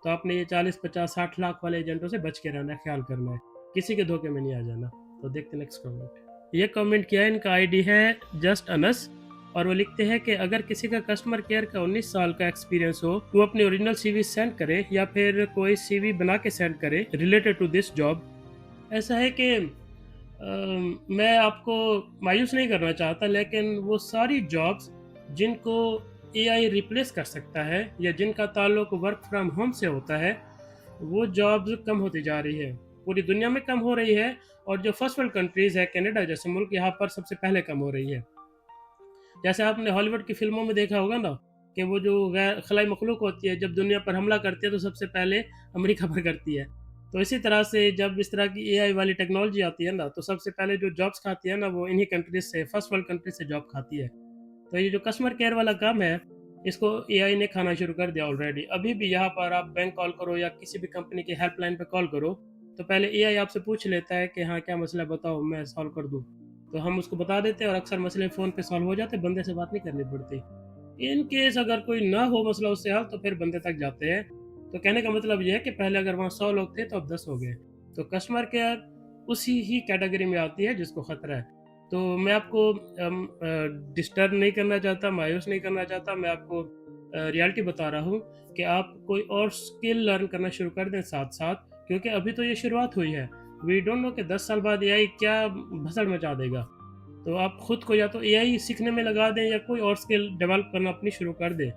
तो आपने ये 40-50-60 लाख वाले एजेंटों से बच के रहना है, ख्याल करना है, किसी के धोखे में नहीं आ जाना। तो देखते नेक्स्ट कमेंट। ये कमेंट किया है, इनका आईडी है जस्ट अनस, और वो लिखते हैं कि अगर किसी का कस्टमर केयर का 19 साल का एक्सपीरियंस हो, वो अपनी ओरिजिनल सीवी सेंड करे, या फिर कोई सीवी बना के सेंड करे रिलेटेड टू दिस जॉब। ऐसा है कि मैं आपको मायूस नहीं करना चाहता, लेकिन वो सारी जॉब्स जिनको एआई रिप्लेस कर सकता है या जिनका ताल्लुक वर्क फ्रॉम होम से होता है, वो जॉब्स कम होती जा रही है। पूरी दुनिया में कम हो रही है और जो फर्स्ट वर्ल्ड कंट्रीज़ है, कनाडा जैसे मुल्क, यहाँ पर सबसे पहले कम हो रही है। जैसे आपने हॉलीवुड की फ़िल्मों में देखा होगा ना कि वो जो गैर खलाई मखलूक होती है, जब दुनिया पर हमला करती है तो सबसे पहले अमेरिका पर करती है। तो इसी तरह से जब इस तरह की एआई वाली टेक्नोलॉजी आती है ना, तो सबसे पहले जो जॉब्स खाती है ना, वो इन्हीं कंट्रीज़ से, फर्स्ट वर्ल्ड कंट्री से जॉब खाती है। तो ये जो कस्टमर केयर वाला काम है, इसको एआई ने खाना शुरू कर दिया ऑलरेडी। अभी भी यहाँ पर आप बैंक कॉल करो या किसी भी कंपनी की हेल्पलाइन पे कॉल करो, तो पहले एआई आपसे पूछ लेता है कि हाँ, क्या मसला है बताओ, मैं सॉल्व कर दूँ। तो हम उसको बता देते हैं और अक्सर मसले फ़ोन पे सॉल्व हो जाते हैं, बंदे से बात नहीं करनी पड़ती। इन केस अगर कोई ना हो मसला उससे हल, तो फिर बंदे तक जाते हैं। तो कहने का मतलब ये है कि पहले अगर वहाँ 100 लोग थे तो अब 10 हो गए। तो कस्टमर केयर उसी ही कैटेगरी में आती है जिसको खतरा है। तो मैं आपको डिस्टर्ब नहीं करना चाहता, मायूस नहीं करना चाहता, मैं आपको रियलिटी बता रहा हूँ कि आप कोई और स्किल लर्न करना शुरू कर दें साथ-साथ, क्योंकि अभी तो ये शुरुआत हुई है। वी डोंट नो कि 10 साल बाद एआई क्या भसड़ मचा देगा। तो आप खुद को या तो एआई सीखने में लगा दें या कोई और स्किल डेवलप करना अपनी शुरू कर दें।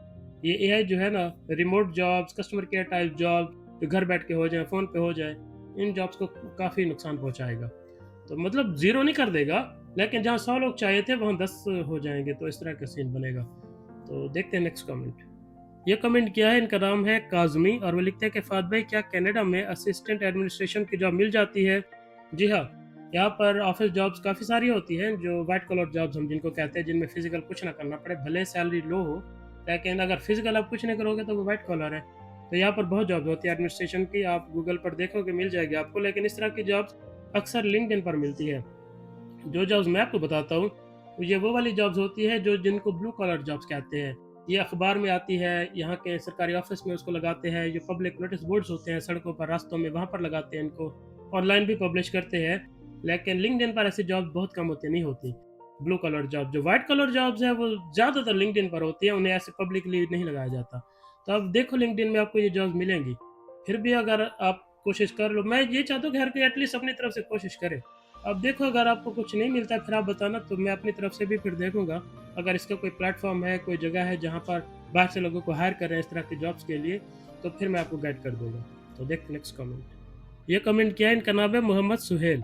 ये एआई जो है ना, remote jobs, customer care type job जो घर बैठ के हो जाए, फ़ोन पे हो जाए, इन जॉब्स को काफ़ी नुकसान पहुँचाएगा। तो मतलब ज़ीरो नहीं कर देगा, लेकिन जहाँ 100 लोग चाहिए थे वहाँ 10 हो जाएँगे, तो इस तरह का सीन बनेगा। तो देखते हैं नेक्स्ट कमेंट। ये कमेंट किया है, इनका नाम है काज़मी और वो लिखते हैं कि फ़ाद भाई, क्या कनाडा में असिस्टेंट एडमिनिस्ट्रेशन की जॉब मिल जाती है? जी हाँ, यहाँ पर ऑफ़िस जॉब्स काफ़ी सारी होती हैं, जो व्हाइट कॉलर जॉब्स हम जिनको कहते हैं, जिनमें फ़िज़िकल कुछ ना करना पड़े, भले सैलरी लो हो, लेकिन अगर फ़िज़िकल आप कुछ नहीं करोगे तो वो व्हाइट कॉलर है। तो यहाँ पर बहुत जॉब्स होती है एडमिनिस्ट्रेशन की, आप गूगल पर देखोगे मिल जाएगी आपको, लेकिन इस तरह की जॉब्स अक्सर लिंक्डइन पर मिलती है। जो जॉब्स मैं आपको बताता हूँ, ये वो वाली जॉब्स होती है जो जिनको ब्लू कॉलर जॉब्स कहते हैं। ये अखबार में आती है, यहाँ के सरकारी ऑफिस में उसको लगाते हैं, जो पब्लिक नोटिस बोर्ड्स होते हैं सड़कों पर, रास्तों में, वहाँ पर लगाते हैं इनको। ऑनलाइन भी पब्लिश करते हैं, लेकिन लिंक्डइन पर ऐसी जॉब्स बहुत कम होती नहीं होती। ब्लू कलर जॉब, जो व्हाइट कलर जॉब्स हैं, वो ज़्यादातर लिंक्डइन पर होती है, उन्हें ऐसे पब्लिकली नहीं लगाया जाता। तो अब देखो लिंक्डइन में आपको ये जॉब्स मिलेंगी। फिर भी अगर आप कोशिश कर लो, मैं ये चाहता हूँ कि हर कोई एटलीस्ट अपनी तरफ से कोशिश करे। अब देखो अगर आपको कुछ नहीं मिलता है फिर आप बताना, तो मैं अपनी तरफ से भी फिर देखूँगा। अगर इसका कोई प्लेटफ़ॉर्म है, कोई जगह है जहाँ पर बाहर से लोगों को हायर कर रहे हैं इस तरह की जॉब्स के लिए, तो फिर मैं आपको गाइड कर दूँगा। तो देखते हैं नेक्स्ट कमेंट। ये कमेंट किया है, इनका नाम है मोहम्मद सुहेल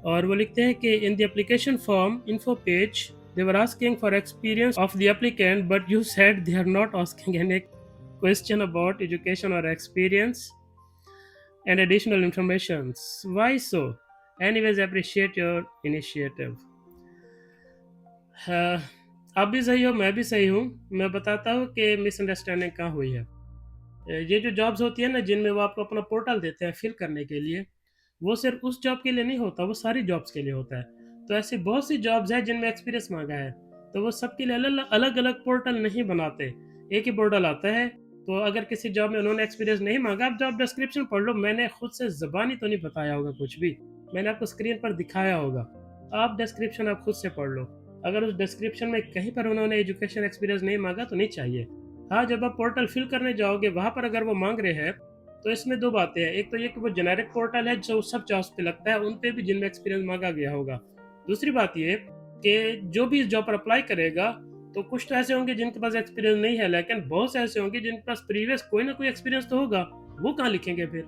और वो लिखते हैं कि in the application form info page they were asking for experience of the applicant, but you said they are not asking any question about education और experience and additional informations. Why so? Anyways, appreciate your initiative. हाँ, आप भी सही हो, मैं भी सही हूँ। मैं बताता हूँ कि मिसअंडरस्टैंडिंग कहाँ हुई है। ये जो जॉब्स होती है ना, जिनमें वो आपको अपना पोर्टल देते हैं फिल करने के लिए, वो सिर्फ उस जॉब के लिए नहीं होता, वो सारी जॉब्स के लिए होता है। तो ऐसी बहुत सी जॉब्स हैं जिनमें एक्सपीरियंस मांगा है, तो वो सबके लिए अलग अलग पोर्टल नहीं बनाते, एक ही पोर्टल आता है। तो अगर किसी जॉब में उन्होंने एक्सपीरियंस नहीं मांगा, आप जॉब डिस्क्रिप्शन पढ़ लो, मैंने खुद से ज़बानी तो नहीं बताया होगा कुछ भी, मैंने आपको स्क्रीन पर दिखाया होगा। आप डिस्क्रिप्शन आप खुद से पढ़ लो। अगर उस डिस्क्रिप्शन में कहीं पर उन्होंने एजुकेशन एक्सपीरियंस नहीं मांगा तो नहीं चाहिए। हाँ, जब आप पोर्टल फिल करने जाओगे वहाँ पर अगर वो मांग रहे हैं, तो इसमें 2 बातें हैं। एक तो ये कि वो जेनेरिक पोर्टल है जो सब जॉब्स पे लगता है, उन पे भी जिनमें एक्सपीरियंस माँगा गया होगा। दूसरी बात ये कि जो भी इस जॉब पर अप्लाई करेगा, तो कुछ तो ऐसे होंगे जिनके पास एक्सपीरियंस नहीं है, लेकिन बहुत से ऐसे होंगे जिनके पास प्रीवियस कोई ना कोई एक्सपीरियंस तो होगा। वो कहाँ लिखेंगे फिर?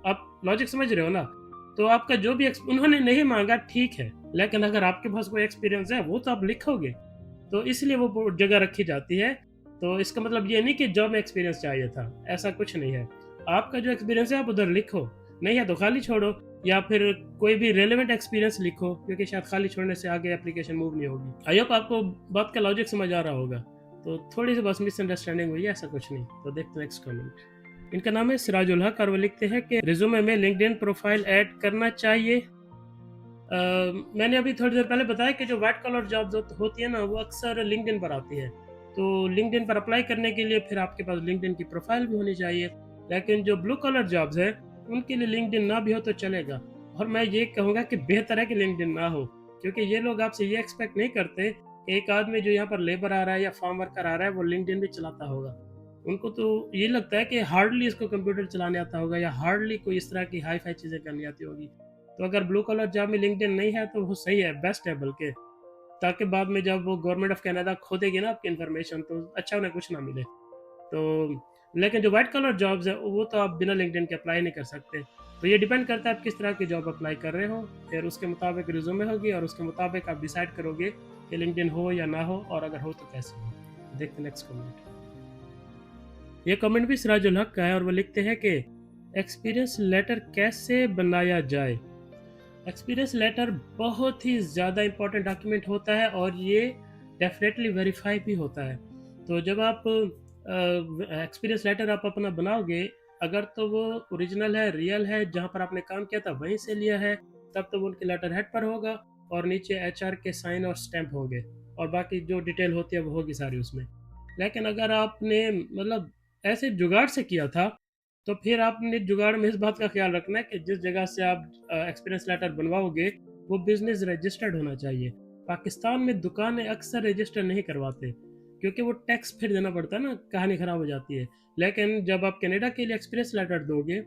आप लॉजिक समझ रहे हो ना? तो आपका जो भी उन्होंने नहीं माँगा ठीक है, लेकिन अगर आपके पास कोई एक्सपीरियंस है, वो तो आप लिखोगे। तो इसलिए वो जगह रखी जाती है। तो इसका मतलब ये नहीं कि जॉब में एक्सपीरियंस चाहिए था, ऐसा कुछ नहीं है। आपका जो एक्सपीरियंस है आप उधर लिखो, नहीं है तो खाली छोड़ो, या फिर कोई भी रेलेवेंट एक्सपीरियंस लिखो, क्योंकि शायद खाली छोड़ने से आगे एप्लीकेशन मूव नहीं होगी। आई होप आपको बात का लॉजिक समझ आ रहा होगा। तो थोड़ी सी बस मिसअंडरस्टैंडिंग हुई है, ऐसा कुछ नहीं। तो देखते हैं नेक्स्ट कमेंट। इनका नाम है सिराजुल हक और वो लिखते हैं कि रिज्यूमे में लिंक्डइन प्रोफाइल ऐड करना चाहिए। मैंने अभी थोड़ी देर पहले बताया कि जो व्हाइट कॉलर जॉब्स होती है ना, वो अक्सर लिंक्डइन पर आती है। तो लिंक्डइन पर अप्लाई करने के लिए फिर आपके पास लिंक्डइन की प्रोफाइल भी होनी चाहिए। लेकिन जो ब्लू कॉलर जॉब्स हैं, उनके लिए लिंक्डइन ना भी हो तो चलेगा। और मैं ये कहूँगा कि बेहतर है कि लिंक्डइन ना हो, क्योंकि ये लोग आपसे ये एक्सपेक्ट नहीं करते कि एक आदमी जो यहाँ पर लेबर आ रहा है या फार्म वर्कर आ रहा है, वो लिंक्डइन भी चलाता होगा। उनको तो ये लगता है कि हार्डली इसको कंप्यूटर चलाने आता होगा या हार्डली कोई इस तरह की हाई-फाई चीज़ें करनी आती होगी। तो अगर ब्लू कॉलर जॉब में लिंक्डइन नहीं है तो वो सही है, बेस्ट है बल्कि। ताकि बाद में जब वो गवर्नमेंट ऑफ कनाडा खोदेगी ना आपकी इन्फॉर्मेशन, तो अच्छा उन्हें कुछ ना मिले। तो लेकिन जो व्हाइट कलर जॉब्स है वो तो आप बिना लिंक्डइन के अप्लाई नहीं कर सकते। तो ये डिपेंड करता है आप किस तरह की जॉब अप्लाई कर रहे हो, फिर उसके मुताबिक रिज्यूमे होगी और उसके मुताबिक आप डिसाइड करोगे कि लिंक्डइन हो या ना हो, और अगर हो तो कैसे हो। देखते नेक्स्ट कमेंट। ये कमेंट भी सिराजुल हक का है और वो लिखते हैं कि एक्सपीरियंस लेटर कैसे बनाया जाए। एक्सपीरियंस लेटर बहुत ही ज़्यादा इंपॉर्टेंट डॉक्यूमेंट होता है और ये डेफिनेटली वेरीफाई भी होता है। तो जब आप एक्सपीरियंस लेटर आप अपना बनाओगे, अगर तो वो ओरिजिनल है, रियल है, जहाँ पर आपने काम किया था वहीं से लिया है, तब तो वो उनके लेटर हेड पर होगा और नीचे एचआर के साइन और स्टैंप होंगे और बाकी जो डिटेल होती है वो होगी सारी उसमें। लेकिन अगर आपने मतलब ऐसे जुगाड़ से किया था, तो फिर आपने जुगाड़ में इस बात का ख्याल रखना है कि जिस जगह से आप एक्सपीरियंस लेटर बनवाओगे वो बिजनेस रजिस्टर्ड होना चाहिए। पाकिस्तान में दुकानें अक्सर रजिस्टर नहीं करवाते क्योंकि वो टैक्स फिर देना पड़ता है ना, कहानी ख़राब हो जाती है। लेकिन जब आप कनाडा के लिए एक्सपीरियंस लेटर दोगे,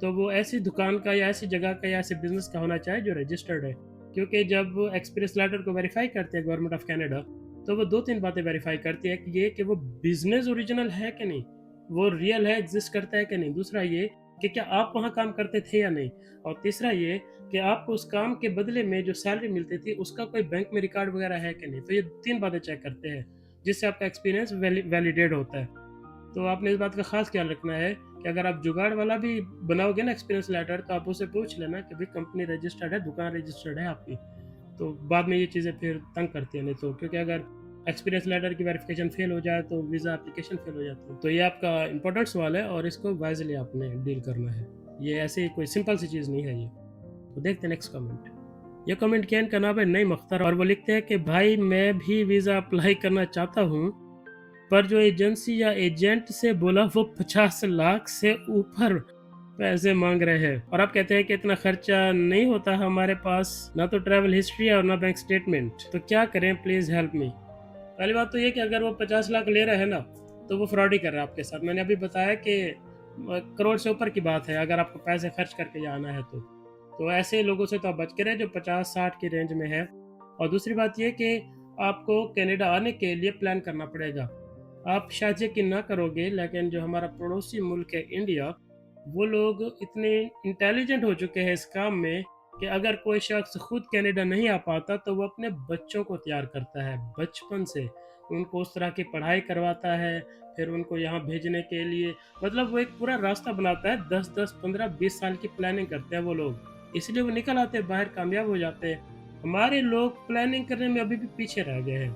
तो वो ऐसी दुकान का या ऐसी जगह का या ऐसे बिजनेस का होना चाहिए जो रजिस्टर्ड है। क्योंकि जब एक्सपीरियंस लेटर को वेरीफाई करते हैं गवर्नमेंट ऑफ कनाडा, तो वो 2-3 बातें वेरीफाई करती है कि ये कि वो बिज़नेस ओरिजिनल है कि नहीं, वो रियल है, एग्ज़िस्ट करता है कि नहीं। दूसरा ये कि क्या आप वहाँ काम करते थे या नहीं, और तीसरा ये कि आपको उस काम के बदले में जो सैलरी मिलती थी, उसका कोई बैंक में रिकॉर्ड वगैरह है कि नहीं। तो ये 3 बातें चेक करते हैं, जिससे आपका एक्सपीरियंस वैलिडेट होता है। तो आपने इस बात का ख़ास ख्याल रखना है कि अगर आप जुगाड़ वाला भी बनाओगे ना एक्सपीरियंस लेटर, तो आप उससे पूछ लेना कि भाई कंपनी रजिस्टर्ड है, दुकान रजिस्टर्ड है आपकी। तो बाद में ये चीज़ें फिर तंग करती हैं, नहीं तो क्योंकि अगर एक्सपीरियंस लेटर की वेरिफिकेशन फेल हो जाए तो वीज़ा एप्लीकेशन फेल हो जाती है। तो ये आपका इंपॉर्टेंट सवाल है और इसको वाइजली आपने डील करना है। ये ऐसे कोई सिंपल सी चीज़ नहीं है ये। तो देखते हैं नेक्स्ट कमेंट। ये कमेंट किया, इनका नाम है नईम अख्तर और वो लिखते हैं कि भाई मैं भी वीज़ा अप्लाई करना चाहता हूँ, पर जो एजेंसी या एजेंट से बोला वो 50 लाख से ऊपर पैसे मांग रहे हैं और आप कहते हैं कि इतना खर्चा नहीं होता हमारे पास, ना तो ट्रैवल हिस्ट्री है और ना बैंक स्टेटमेंट, तो क्या करें, प्लीज हेल्प मी। पहली बात तो ये कि अगर वो 50 लाख ले रहे हैं ना, तो वो फ्रॉड ही कर रहा है आपके साथ। मैंने अभी बताया कि करोड़ से ऊपर की बात है अगर आपको पैसे खर्च करके जाना है तो ऐसे लोगों से तो आप बच के रहे जो 50-60 की रेंज में है। और दूसरी बात ये कि आपको कनाडा आने के लिए प्लान करना पड़ेगा। आप शायद यकीन ना करोगे, लेकिन जो हमारा पड़ोसी मुल्क है इंडिया, वो लोग इतने इंटेलिजेंट हो चुके हैं इस काम में कि अगर कोई शख्स खुद कनाडा नहीं आ पाता तो वो अपने बच्चों को तैयार करता है बचपन से, उनको उस तरह की पढ़ाई करवाता है, फिर उनको यहाँ भेजने के लिए मतलब वो एक पूरा रास्ता बनाता है। 10-10, 15-20 साल की प्लानिंग करते हैं वो लोग, इसलिए वो निकल आते हैं बाहर, कामयाब हो जाते हैं। हमारे लोग प्लानिंग करने में अभी भी पीछे रह गए हैं।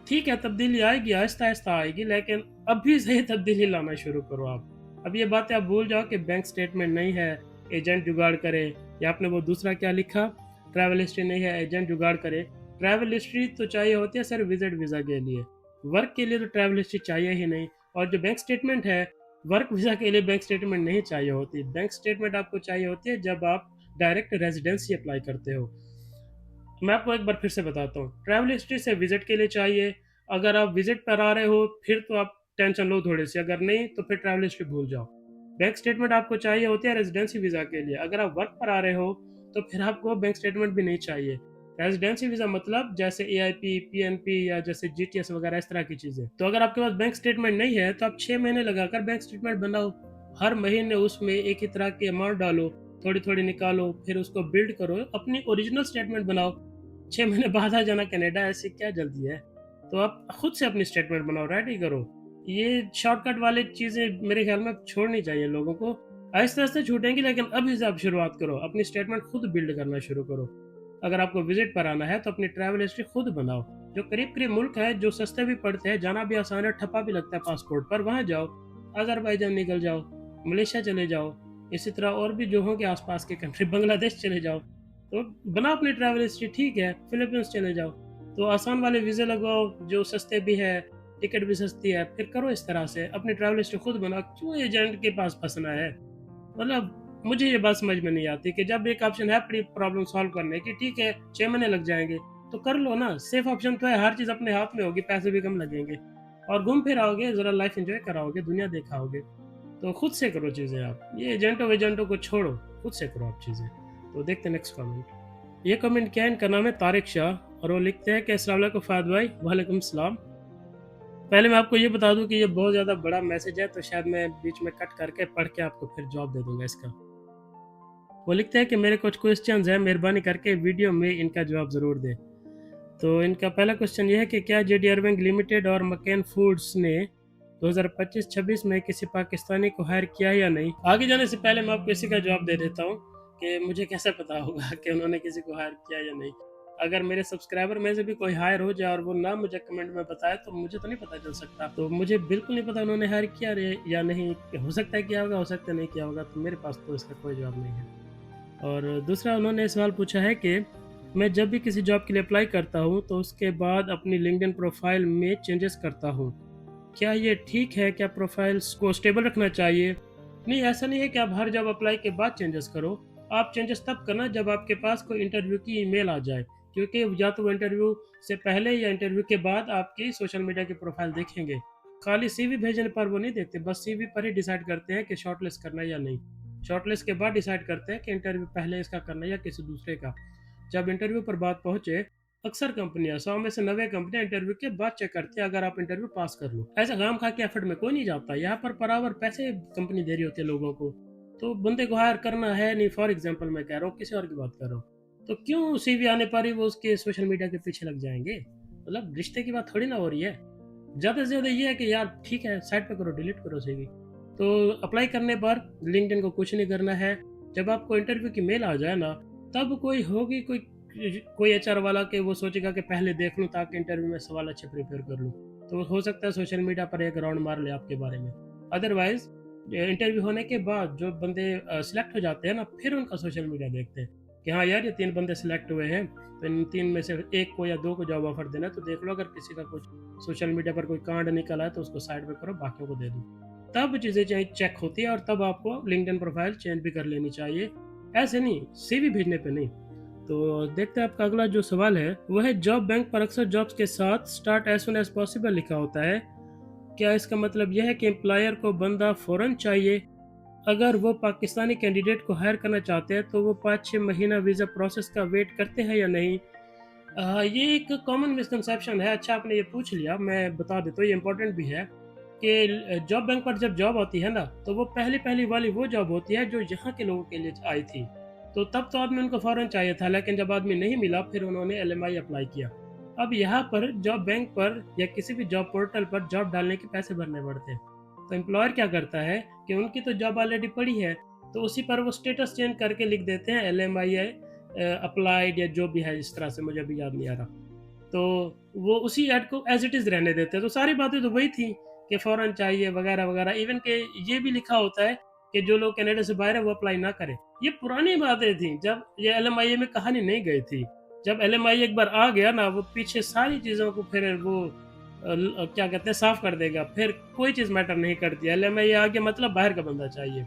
ठीक है, तब्दीली आएगी, आहिस्ता-आहिस्ता आएगी, लेकिन अभी से ही तब्दीली लाना शुरू करो आप। अब ये बातें आप भूल जाओ कि बैंक स्टेटमेंट नहीं है, एजेंट जुगाड़ करे, या आपने वो दूसरा क्या लिखा, ट्रैवल हिस्ट्री नहीं है, एजेंट जुगाड़ करे। ट्रैवल हिस्ट्री तो चाहिए होती है सिर्फ विज़िट वीज़ा के लिए, वर्क के लिए तो ट्रैवल हिस्ट्री चाहिए ही नहीं। और जो बैंक स्टेटमेंट है, वर्क वीज़ा के लिए बैंक स्टेटमेंट नहीं चाहिए होती। बैंक स्टेटमेंट आपको चाहिए होती है जब आप डायरेक्ट रेज़िडेंसी अप्लाई करते हो। मैं आपको एक बार फिर से बताता हूँ, ट्रैवल हिस्ट्री से विजिट के लिए चाहिए। अगर आप विजिट पर आ रहे हो फिर तो आप टेंशन लो थोड़ी सी, अगर नहीं तो फिर ट्रैवल हिस्ट्री भूल जाओ। बैंक स्टेटमेंट आपको चाहिए होती है रेजिडेंसी वीज़ा के लिए। अगर आप वर्क पर आ रहे हो तो फिर आपको बैंक स्टेटमेंट भी नहीं चाहिए। रेजिडेंसी वीज़ा मतलब जैसे एआईपी, पीएनपी या जैसे जीटीएस वगैरह इस तरह की चीज़ें। तो अगर आपके पास बैंक स्टेटमेंट नहीं है तो आप 6 महीने लगाकर बैंक स्टेटमेंट बनाओ। हर महीने उसमें एक ही तरह की अमाउंट डालो, थोड़ी-थोड़ी निकालो, फिर उसको बिल्ड करो, अपनी ओरिजिनल स्टेटमेंट बनाओ। 6 महीने बाद आ जाना कनाडा, ऐसी क्या जल्दी है? तो आप खुद से अपनी स्टेटमेंट बनाओ, रेडी करो। ये शॉर्टकट वाली चीज़ें मेरे ख्याल में छोड़नी चाहिए लोगों को। आहिस्ते-आहिस्ते छूटेंगी, लेकिन अभी से आप शुरुआत करो, अपनी स्टेटमेंट खुद बिल्ड करना शुरू करो। अगर आपको विज़िट पर आना है तो अपनी ट्रैवल हिस्ट्री खुद बनाओ। जो करीब-करीब मुल्क है, जो सस्ते भी पड़ते हैं, जाना भी आसान है, ठप्पा भी लगता है पासपोर्ट पर, वहाँ जाओ। अज़रबैजान निकल जाओ, मलेशिया चले जाओ, इसी तरह और भी जो होंगे आस-पास के कंट्री, बांग्लादेश चले जाओ। तो बनाओ अपनी ट्रैवल हिस्ट्री, ठीक है, फिलीपींस चले जाओ। तो आसान वाले वीज़े लगवाओ जो सस्ते भी है, टिकट भी सस्ती है, फिर करो इस तरह से अपनी ट्रैवल हिस्ट्री खुद बनाओ। क्यों एजेंट के पास फँसना है? मतलब मुझे ये बात समझ में नहीं आती कि जब एक ऑप्शन है अपनी प्रॉब्लम सॉल्व करने की, ठीक है 6 महीने लग जाएँगे, तो कर लो ना, सेफ ऑप्शन तो है, हर चीज़ अपने हाथ में होगी, पैसे भी कम लगेंगे और घूम फिर आओगे, ज़रा लाइफ़ एन्जॉय कराओगे, दुनिया दिखाओगे। तो खुद से करो चीज़ें आप, ये एजेंटों-वेजेंटों को छोड़ो, खुद से करो आप चीज़ें। तो देखते हैं नेक्स्ट कमेंट। ये कमेंट किया है, इनका नाम है तारिक शाह और वो लिखते हैं कि अस्सलाम वालेकुम फ़ाद भाई। वालेकुम सलाम। पहले मैं आपको ये बता दूं कि ये बहुत ज़्यादा बड़ा मैसेज है, तो शायद मैं बीच में कट करके पढ़ के आपको फिर जवाब दे दूंगा इसका। वो लिखते हैं कि मेरे कुछ क्वेश्चंस हैं, मेहरबानी करके वीडियो में इनका जवाब ज़रूर दें। तो इनका पहला क्वेश्चन ये है कि क्या जेडी अर्विंग लिमिटेड और मकैन फूड्स ने 2025-26 में किसी पाकिस्तानी को हायर किया या नहीं? आगे जाने से पहले मैं आपको इसी का जवाब दे देता हूँ कि मुझे कैसे पता होगा कि उन्होंने किसी को हायर किया या नहीं। अगर मेरे सब्सक्राइबर में से भी कोई हायर हो जाए और वो ना मुझे कमेंट में बताए तो मुझे तो नहीं पता चल सकता। तो मुझे बिल्कुल नहीं पता उन्होंने हायर किया या नहीं। हो सकता है किया होगा, हो सकता है नहीं किया होगा, तो मेरे पास तो इसका कोई जवाब नहीं है। और दूसरा उन्होंने सवाल पूछा है कि मैं जब भी किसी जॉब के लिए अप्लाई करता हूँ तो उसके बाद अपनी लिंक्डइन प्रोफाइल में चेंजेस करता हूँ, क्या ये ठीक है? क्या प्रोफाइल्स को स्टेबल रखना चाहिए? नहीं, ऐसा नहीं है कि आप हर जॉब अप्लाई के बाद चेंजेस करो। आप चेंजेस तब करना जब आपके पास कोई इंटरव्यू की ईमेल आ जाए, क्योंकि या तो वो इंटरव्यू से पहले या इंटरव्यू के बाद आपकी सोशल मीडिया की प्रोफाइल देखेंगे। खाली सीवी भेजने पर वो नहीं देखते, बस सीवी पर ही डिसाइड करते हैं कि शॉर्टलिस्ट करना है या नहीं। शॉर्टलिस्ट के बाद डिसाइड करते हैं कि इंटरव्यू पहले इसका करना है या किसी दूसरे का। जब इंटरव्यू पर बात पहुंचे, अक्सर कंपनियां 100 में से 90 कंपनियां इंटरव्यू के बाद चेक करती है अगर आप इंटरव्यू पास कर लो। ऐसा काम खा के एफर्ट में कोई नहीं जाता, यहाँ पर बराबर पैसे कंपनी दे रही होती है लोगों को। तो बंदे को हायर करना है नहीं, फॉर एग्जाम्पल मैं कह रहा हूँ, किसी और की बात कर रहा हूँ, तो क्यों सीवी आने पर ही वो उसके सोशल मीडिया के पीछे लग जाएंगे? मतलब रिश्ते की बात थोड़ी ना हो रही है। ज़्यादा से ज़्यादा ये है कि यार ठीक है, साइड पे करो, डिलीट करो सीवी। तो अप्लाई करने पर लिंक्डइन को कुछ नहीं करना है। जब आपको इंटरव्यू की मेल आ जाए ना, तब कोई होगी कोई एचआर वाला के वो सोचेगा कि पहले देख लूँ ताकि इंटरव्यू में सवाल अच्छे प्रिपेयर कर लूँ। तो हो सकता है सोशल मीडिया पर एक राउंड मार ले आपके बारे में। अदरवाइज इंटरव्यू होने के बाद जो बंदे सिलेक्ट हो जाते हैं ना, फिर उनका सोशल मीडिया देखते हैं कि हाँ यार ये 3 बंदे सिलेक्ट हुए हैं, तो इन 3 में से 1 को या 2 को जॉब ऑफर देना है, तो देख लो अगर किसी का कुछ सोशल मीडिया पर कोई कांड निकला है तो उसको साइड में करो, बाकियों को दे दो। तब चीज़ें चेक होती है और तब आपको लिंक्डइन प्रोफाइल चेंज भी कर लेनी चाहिए, ऐसे नहीं सीवी भेजने पे नहीं। तो देखते हैं आपका अगला जो सवाल है वह है, जॉब बैंक पर अक्सर जॉब्स के साथ start as soon as possible लिखा होता है, क्या इसका मतलब यह है कि एम्प्लॉयर को बंदा फ़ौरन चाहिए? अगर वो पाकिस्तानी कैंडिडेट को हायर करना चाहते हैं तो वो 5-6 महीना वीज़ा प्रोसेस का वेट करते हैं या नहीं? ये एक कॉमन मिसकंसेप्शन है। अच्छा आपने ये पूछ लिया, मैं बता देता हूँ, ये इंपॉर्टेंट भी है कि जॉब बैंक पर जब जॉब आती है ना, तो वो पहली पहली वाली वो जॉब होती है जो यहाँ के लोगों के लिए आई थी। तो तब तो आदमी उनको फ़ौरन चाहिए था, लेकिन जब आदमी नहीं मिला फिर उन्होंने एलएमआई अप्लाई किया। अब यहाँ पर जॉब बैंक पर या किसी भी जॉब पोर्टल पर जॉब डालने के पैसे भरने पड़ते हैं। तो एम्प्लॉयर क्या करता है कि उनकी तो जॉब ऑलरेडी पड़ी है, तो उसी पर वो स्टेटस चेंज करके लिख देते हैं एलएमआई अप्लाइड या जो भी है, इस तरह से मुझे अभी याद नहीं आ रहा। तो वो उसी ऐड को एज इट इज़ रहने देते हैं। तो सारी बातें तो वही थी कि फ़ौरन चाहिए वगैरह वगैरह। इवन के ये भी लिखा होता है कि जो लोग कनाडा से बाहर है वो अप्लाई ना करें। ये पुरानी बातें थी, जब ये एलएमआईए में कहानी नहीं गई थी। जब एलएमआईए एक बार आ गया ना, वो पीछे सारी चीज़ों को फिर वो क्या कहते हैं साफ कर देगा, फिर कोई चीज़ मैटर नहीं करती। एलएमआईए आ गया मतलब बाहर का बंदा चाहिए।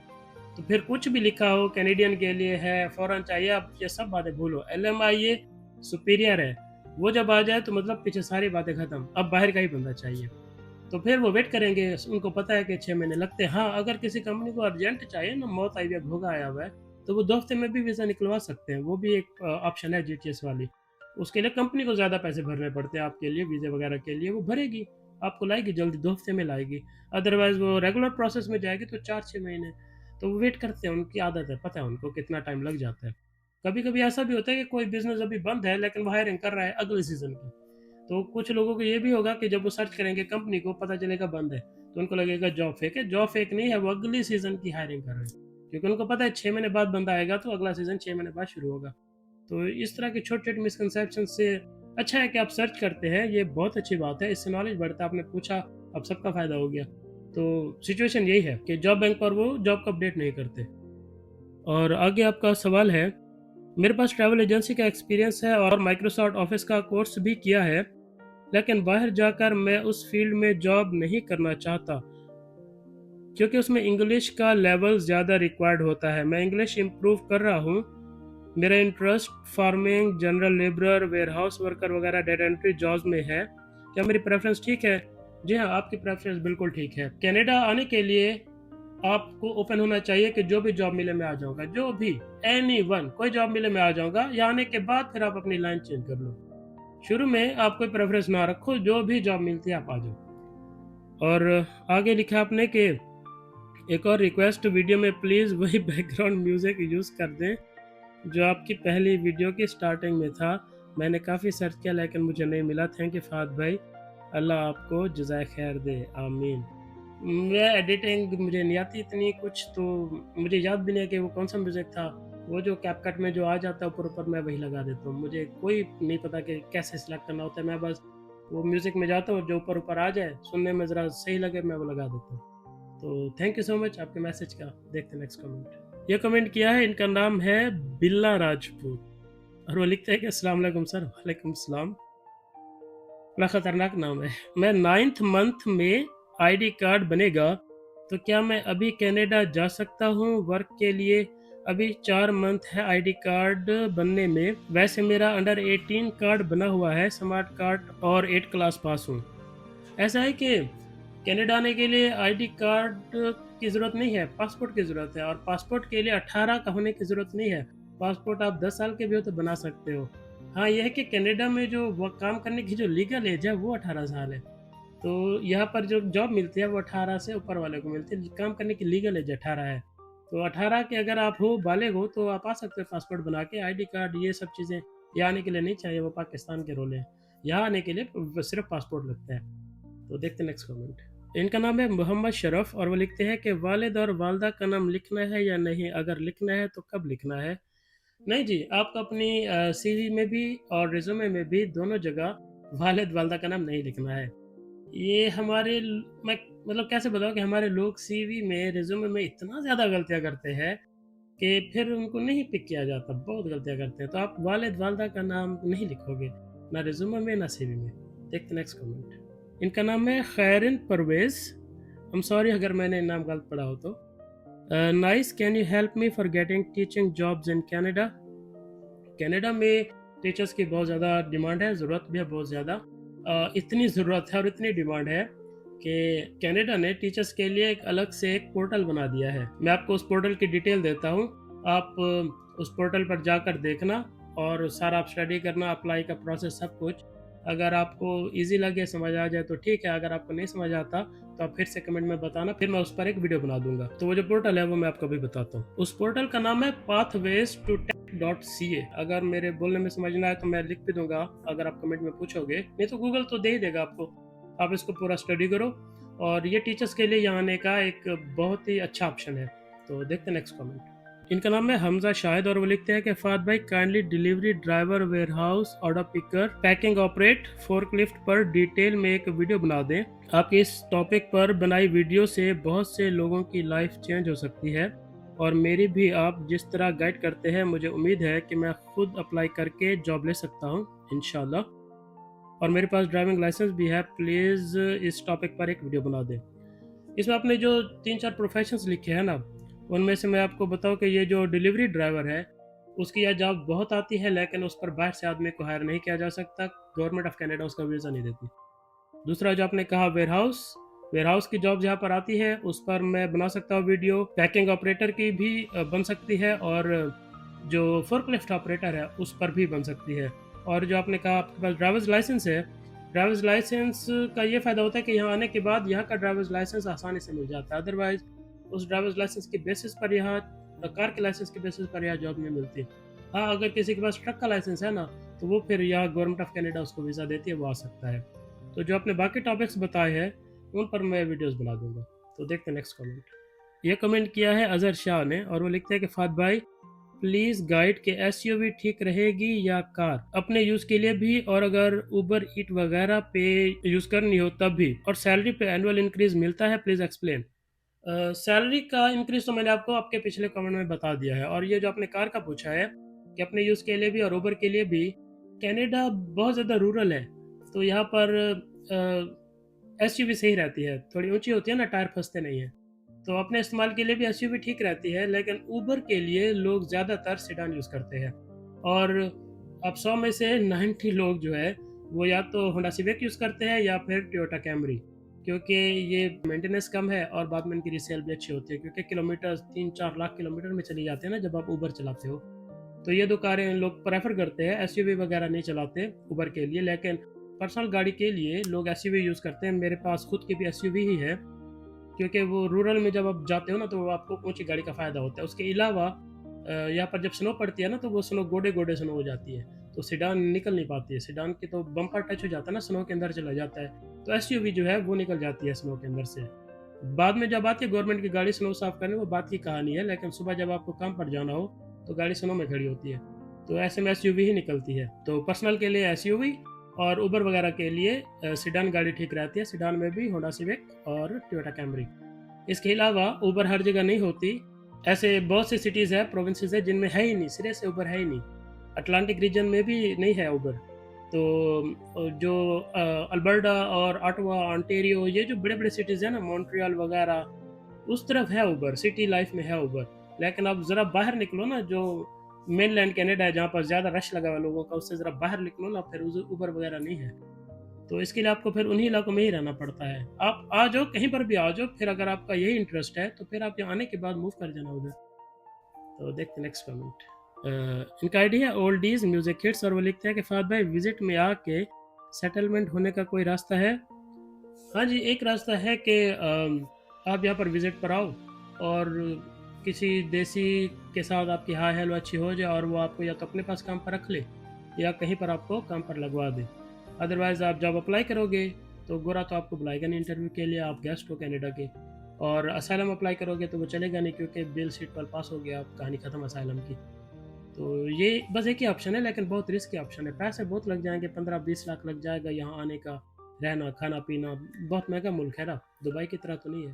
तो फिर कुछ भी लिखा हो कैनेडियन के लिए है, फ़ौरन चाहिए, आप ये सब बातें भूलो। एलएमआईए सुपीरियर है, वो जब आ जाए तो मतलब पीछे सारी बातें खत्म, अब बाहर का ही बंदा चाहिए। तो फिर वो वेट करेंगे, उनको पता है कि 6 महीने लगते हैं। हाँ, अगर किसी कंपनी को अर्जेंट चाहिए ना, मौत आई हुई है, भोगा आया हुआ है, तो वो 2 हफ्ते में भी वीज़ा निकलवा सकते हैं। वो भी एक ऑप्शन है जीटीएस वाली। उसके लिए कंपनी को ज़्यादा पैसे भरने पड़ते हैं आपके लिए, वीज़े वगैरह के लिए। वो भरेगी, आपको लाएगी जल्दी, 2 हफ्ते में लाएगी। अदरवाइज़ वो रेगुलर प्रोसेस में जाएगी तो 4-6 महीने। तो वो वेट करते हैं, उनकी आदत है, पता है उनको कितना टाइम लग जाता है। कभी-कभी ऐसा भी होता है कि कोई बिज़नेस अभी बंद है लेकिन वो हायरिंग कर रहा है अगले सीज़न की। तो कुछ लोगों को ये भी होगा कि जब वो सर्च करेंगे कंपनी को, पता चलेगा बंद है, तो उनको लगेगा जॉब फेक है। जॉब फेक नहीं है, वो अगली सीज़न की हायरिंग कर रहे हैं। क्योंकि उनको पता है 6 महीने बाद बंदा आएगा तो अगला सीज़न 6 महीने बाद शुरू होगा। तो इस तरह के छोटे-छोटे मिसकंसेप्शन से अच्छा है कि आप सर्च करते हैं, ये बहुत अच्छी बात है, इससे नॉलेज बढ़ता है। आपने पूछा, अब सबका फ़ायदा हो गया। तो सिचुएशन यही है कि जॉब बैंक पर वो जॉब को अपडेट नहीं करते। और आगे आपका सवाल है, मेरे पास ट्रैवल एजेंसी का एक्सपीरियंस है और माइक्रोसॉफ्ट ऑफिस का कोर्स भी किया है, लेकिन बाहर जाकर मैं उस फील्ड में जॉब नहीं करना चाहता क्योंकि उसमें इंग्लिश का लेवल ज़्यादा रिक्वायर्ड होता है। मैं इंग्लिश इम्प्रूव कर रहा हूँ। मेरा interest farming, general labourer, warehouse worker वगैरह डेटा एंट्री जॉब्स में है। क्या मेरी प्रेफरेंस ठीक है? जी हाँ, आपकी प्रेफरेंस बिल्कुल ठीक है। कनाडा आने के लिए आपको ओपन होना चाहिए कि जो भी जॉब मिले मैं आ जाऊँगा, जो भी, एनीवन, कोई जॉब मिले मैं आ जाऊँगा। यहाँ आने के बाद फिर आप अपनी लाइन चेंज कर लो। शुरू में आप कोई प्रेफ़रेंस ना रखो, जो भी जॉब मिलती है आप आ जाओ। और आगे लिखा आपने कि एक और रिक्वेस्ट, वीडियो में प्लीज़ वही बैकग्राउंड म्यूज़िक यूज़ कर दें, जो आपकी पहली वीडियो की स्टार्टिंग में था। मैंने काफ़ी सर्च किया लेकिन मुझे नहीं मिला। थैंक यू फ़हद भाई, अल्लाह आपको जज़ाए खैर दे, आमीन। मैं एडिटिंग मुझे नहीं आती इतनी कुछ, तो मुझे याद भी नहीं है कि वो कौन-सा म्यूज़िक था। वो जो कैपकट में जो आ जाता है ऊपर-ऊपर मैं वही लगा देता हूँ। मुझे कोई नहीं पता कि कैसे सिलेक्ट करना होता है, मैं बस वो म्यूज़िक में जाता हूँ, जो ऊपर-ऊपर आ जाए, सुनने में ज़रा सही लगे मैं वो लगा देता हूँ। तो थैंक यू सो मच आपके मैसेज का। देखते हैं नेक्स्ट कमेंट। ये कमेंट किया है, इनका नाम है बिल्ला राजपूत और वो लिखते हैं कि अस्सलाम वालेकुम सर। वालेकुम सलाम। बड़ा खतरनाक नाम है। मैं 9th मंथ में आईडी कार्ड बनेगा तो क्या मैं अभी कनाडा जा सकता हूँ वर्क के लिए? अभी 4 मंथ है आईडी कार्ड बनने में। वैसे मेरा अंडर 18 कार्ड बना हुआ है, स्मार्ट कार्ड और 8 क्लास पास हूँ। ऐसा है कि कनाडा आने के लिए आईडी कार्ड की ज़रूरत नहीं है, पासपोर्ट की ज़रूरत है, और पासपोर्ट के लिए 18 का होने की ज़रूरत नहीं है। पासपोर्ट आप 10 साल के भी हो तो बना सकते हो। हाँ, ये है कि कनाडा में जो वो काम करने की जो लीगल एज है वो 18 साल है। तो यहाँ पर जो जॉब मिलती है वो 18 से ऊपर वाले को मिलती है, काम करने की लीगल एज 18 है। तो 18 के अगर आप हो, बालिग हो, तो आप आ सकते हो पासपोर्ट बना के। आईडी कार्ड ये सब चीज़ें यहाँ आने के लिए नहीं चाहिए, वो पाकिस्तान के रूल हैं। यहाँ आने के लिए सिर्फ़ पासपोर्ट लगता है। तो देखते हैं नेक्स्ट कमेंट। इनका नाम है मोहम्मद शरफ और वो लिखते हैं कि वालिद और वालदा का नाम लिखना है या नहीं? अगर लिखना है तो कब लिखना है? नहीं जी, आपको अपनी सीवी में भी और रिज्यूमे में भी दोनों जगह वालिद वालदा का नाम नहीं लिखना है। ये हमारे मैं मतलब कैसे बताऊँ कि हमारे लोग सीवी में, रिज्यूमे में इतना ज़्यादा गलतियाँ करते हैं कि फिर उनको नहीं पिक किया जाता, बहुत गलतियाँ करते हैं। तो आप वालिद वालदा का नाम नहीं लिखोगे, ना रिज्यूमे में ना सीवी में। देखते नेक्स्ट कमेंट। इनका नाम है खैरिन परवेज़। आई एम सॉरी अगर मैंने नाम गलत पढ़ा हो तो। Nice, can you help me for getting teaching jobs in Canada? Canada में टीचर्स की बहुत ज़्यादा डिमांड है, ज़रूरत भी है बहुत ज़्यादा। इतनी ज़रूरत है और इतनी डिमांड है कि कनाडा ने टीचर्स के लिए एक अलग से एक पोर्टल बना दिया है। मैं आपको उस पोर्टल की डिटेल देता हूँ। आप उस पोर्टल पर जाकर देखना और सारा आप स्टडी करना, अप्लाई का प्रोसेस सब कुछ। अगर आपको ईज़ी लगे, समझ आ जाए तो ठीक है, अगर आपको नहीं समझ आता तो आप फिर से कमेंट में बताना, फिर मैं उस पर एक वीडियो बना दूँगा। तो वो जो पोर्टल है वो मैं आपको अभी बताता हूँ। उस पोर्टल का नाम है pathways to tech.ca। अगर मेरे बोलने में समझ ना आए तो मैं लिख भी दूँगा, अगर आप कमेंट में पूछोगे, नहीं तो गूगल तो दे ही देगा आपको। आप इसको पूरा स्टडी करो और ये टीचर्स के लिए यहाँ आने का एक बहुत ही अच्छा ऑप्शन है। तो देखते हैं नेक्स्ट कमेंट। इनका नाम है हमजा शाहिद और वो लिखते हैं कि फाद भाई kindly delivery driver, warehouse, order picker, packing operate, forklift पर डिटेल में एक वीडियो बना दें। आपकी इस टॉपिक पर बनाई वीडियो से बहुत से लोगों की लाइफ चेंज हो सकती है और मेरी भी। आप जिस तरह गाइड करते हैं मुझे उम्मीद है कि मैं खुद अप्लाई करके जॉब ले सकता हूँ इंशाल्लाह, और मेरे पास ड्राइविंग लाइसेंस भी है। प्लीज़ इस टॉपिक पर एक वीडियो बना दें। इसमें आपने जो 3-4 प्रोफेशंस लिखे हैं ना, उनमें से मैं आपको बताऊँ कि ये जो डिलीवरी ड्राइवर है, उसकी यह जॉब बहुत आती है लेकिन उस पर बाहर से आदमी को हायर नहीं किया जा सकता। गवर्नमेंट ऑफ कनाडा उसका वीज़ा नहीं देती। दूसरा जो आपने कहा वेयरहाउस, वेयरहाउस की जॉब यहाँ पर आती है, उस पर मैं बना सकता हूँ वीडियो। पैकिंग ऑपरेटर की भी बन सकती है और जो फोर्कलिफ्ट ऑपरेटर है उस पर भी बन सकती है। और जो आपने कहा आपके पास ड्राइवर्स लाइसेंस है, ड्राइवर्स लाइसेंस का ये फ़ायदा होता है कि यहाँ आने के बाद यहाँ का ड्राइवर्स लाइसेंस आसानी से मिल जाता है। अदरवाइज़ उस ड्राइवर्स लाइसेंस के बेसिस पर यहाँ कार के लाइसेंस के बेसिस पर यहाँ जॉब नहीं मिलती। हाँ, अगर किसी के पास ट्रक का लाइसेंस है ना, तो वो फिर यहाँ गवर्नमेंट ऑफ कनाडा उसको वीज़ा देती है, वो आ सकता है। तो जो आपने बाकी टॉपिक्स बताए हैं उन पर मैं वीडियोस बना दूंगा। तो देखते हैं नेक्स्ट कमेंट। ये कमेंट किया है अजहर शाह ने और वो लिखते हैं कि फाद भाई प्लीज़ गाइड के एसयूवी ठीक रहेगी या कार, अपने यूज़ के लिए भी और अगर उबर ईट वगैरह पे यूज़ करनी हो तब भी, और सैलरी पे एनुअल इंक्रीज मिलता है, प्लीज़ एक्सप्लेन। सैलरी का इंक्रीज तो मैंने आपको आपके पिछले कमेंट में बता दिया है, और ये जो आपने कार का पूछा है कि अपने यूज़ के लिए भी और उबर के लिए भी, कनाडा बहुत ज़्यादा रूरल है तो यहाँ पर एसयूवी सही रहती है। थोड़ी ऊंची होती है ना, टायर फंसते नहीं हैं, तो अपने इस्तेमाल के लिए भी एसयूवी ठीक रहती है। लेकिन उबर के लिए लोग ज़्यादातर सेडान यूज़ करते हैं, और अब 100 में से 90 लोग जो है वो या तो होंडा सिविक यूज़ करते हैं या फिर टोयोटा कैमरी। क्योंकि ये मेंटेनेंस कम है और बाद में इनकी रीसेल भी अच्छी होती है, क्योंकि किलोमीटर 3-4 लाख किलोमीटर में चली जाते हैं ना जब आप उबर चलाते हो। तो ये 2 कारें लोग प्रेफ़र करते हैं, एसयूवी वगैरह नहीं चलाते उबर के लिए, लेकिन पर्सनल गाड़ी के लिए लोग एसयूवी यूज़ करते हैं। मेरे पास खुद की भी एसयूवी ही है, क्योंकि वो रूरल में जब आप जाते हो ना तो आपको ऊँची गाड़ी का फ़ायदा होता है। उसके अलावा यहाँ पर जब स्नो पड़ती है ना तो वो स्नो गोडे-गोडे स्नो हो जाती है, तो सेडान निकल नहीं पाती है। सेडान की तो बम्पर टच हो जाता है ना, स्नो के अंदर चला जाता है, तो एसयूवी जो है वो निकल जाती है स्नो के अंदर से। बाद में जब आती है गवर्नमेंट की गाड़ी स्नो साफ़ करने, वो बात की कहानी है, लेकिन सुबह जब आपको काम पर जाना हो, तो गाड़ी स्नो में खड़ी होती है। तो ऐसे में एसयूवी ही निकलती है। तो पर्सनल के लिए एसयूवी और उबर वगैरह के लिए सेडान गाड़ी ठीक रहती है। सेडान में भी होंडा सिविक और टोयोटा कैमरी। इसके अलावा उबर हर जगह नहीं होती। ऐसे बहुत सी सिटीज़ है, प्रोविंसेस है जिनमें है ही नहीं, सिरे से उबर है ही नहीं। अटलांटिक रीजन में भी नहीं है उबर। तो जो अल्बर्टा और ऑटावा, ओंटारियो, ये जो बड़े-बड़े सिटीज़ हैं ना, मॉन्ट्रियल वगैरह, उस तरफ है उबर, सिटी लाइफ में है उबर। लेकिन अब ज़रा बाहर निकलो ना, जो मेनलैंड कनाडा है जहाँ पर ज़्यादा रश लगा हुआ है लोगों का, उससे ज़रा बाहर निकलो ना, फिर उस उबर वगैरह नहीं है। तो इसके लिए आपको फिर उन्हीं इलाकों में ही रहना पड़ता है। आप आ जाओ, कहीं पर भी आ जाओ, फिर अगर आपका यही इंटरेस्ट है, तो फिर आप यहाँ आने के बाद मूव कर जाना उधर। तो देखते हैं नेक्स्ट कमेंट। इनका idea old is music kids, और वो लिखते हैं कि फाद भाई विजिट में आके सेटलमेंट होने का कोई रास्ता है? हाँ जी, एक रास्ता है कि आप यहाँ पर विजिट पर आओ और किसी देसी के साथ आपकी हाय हेलो अच्छी हो जाए और वो आपको या तो अपने पास काम पर रख ले या कहीं पर आपको काम पर लगवा दे। अदरवाइज़ आप जब अप्लाई करोगे तो गोरा तो आपको बुलाएगा नहीं इंटरव्यू के लिए, आप गेस्ट हो कनाडा के। और असाइलम अप्लाई करोगे तो वो चलेगा नहीं, क्योंकि बिल सीट पर पास हो गया, आप कहानी ख़त्म असाइलम की। तो ये बस एक ही ऑप्शन है, लेकिन बहुत रिस्की ऑप्शन है। पैसे बहुत लग जाएंगे, 15-20 लाख लग जाएगा यहाँ आने का, रहना खाना पीना। बहुत महंगा मुल्क है ना, दुबई की तरह तो नहीं है।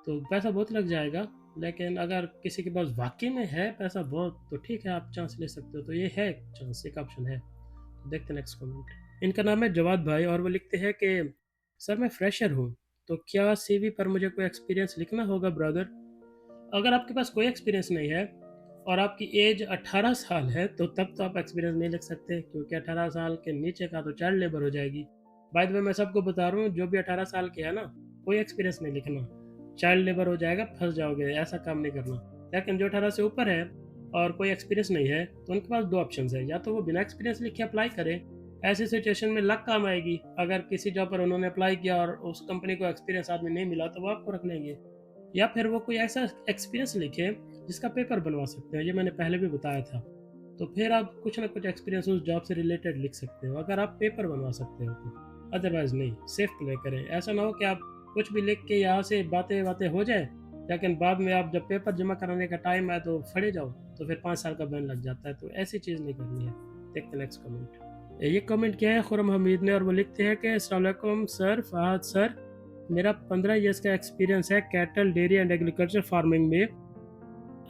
तो पैसा बहुत लग जाएगा, लेकिन अगर किसी के पास वाकई में है पैसा बहुत, तो ठीक है, आप चांस ले सकते हो। तो ये है चांस, एक ऑप्शन है। तो देखते हैं नेक्स्ट कमेंट। इनका नाम है जवाद भाई और वो लिखते हैं कि सर मैं फ्रेशर हूँ, तो क्या सीवी पर मुझे कोई एक्सपीरियंस लिखना होगा ब्रदर? अगर आपके पास कोई एक्सपीरियंस नहीं है और आपकी एज 18 साल है, तो तब तो आप एक्सपीरियंस नहीं लिख सकते, क्योंकि 18 साल के नीचे का तो चाइल्ड लेबर हो जाएगी। बाय द वे मैं सबको बता रहा हूँ, जो भी 18 साल के है ना, कोई एक्सपीरियंस नहीं लिखना, चाइल्ड लेबर हो जाएगा, फंस जाओगे, ऐसा काम नहीं करना। लेकिन जो 18 से ऊपर है और कोई एक्सपीरियंस नहीं है, तो उनके पास दो ऑप्शन है, या तो वो बिना एक्सपीरियंस लिखे अप्लाई करें। ऐसी सिचुएशन में लक काम आएगी, अगर किसी जॉब पर उन्होंने अप्लाई किया और उस कंपनी को एक्सपीरियंस आदमी नहीं मिला तो वो आपको रख लेंगे। या फिर वो कोई ऐसा एक्सपीरियंस लिखे जिसका पेपर बनवा सकते हो, ये मैंने पहले भी बताया था। तो फिर आप कुछ ना कुछ एक्सपीरियंस उस जॉब से रिलेटेड लिख सकते हो, अगर आप पेपर बनवा सकते हो तो। अदरवाइज़ नहीं, सेफ प्ले करें। ऐसा ना हो कि आप कुछ भी लिख के यहाँ से बातें बातें हो जाए, लेकिन बाद में आप जब पेपर जमा कराने का टाइम आए तो फड़े जाओ, तो फिर 5 साल का बैन लग जाता है। तो ऐसी चीज़ नहीं करनी है। देखते नेक्स्ट कमेंट। ये कमेंट किया है खुरम हमीद ने और वो लिखते हैं कि अस्सलाम वालेकुम सर, फहद सर, मेरा 15 ईयर्स का एक्सपीरियंस है cattle, dairy and agriculture farming में।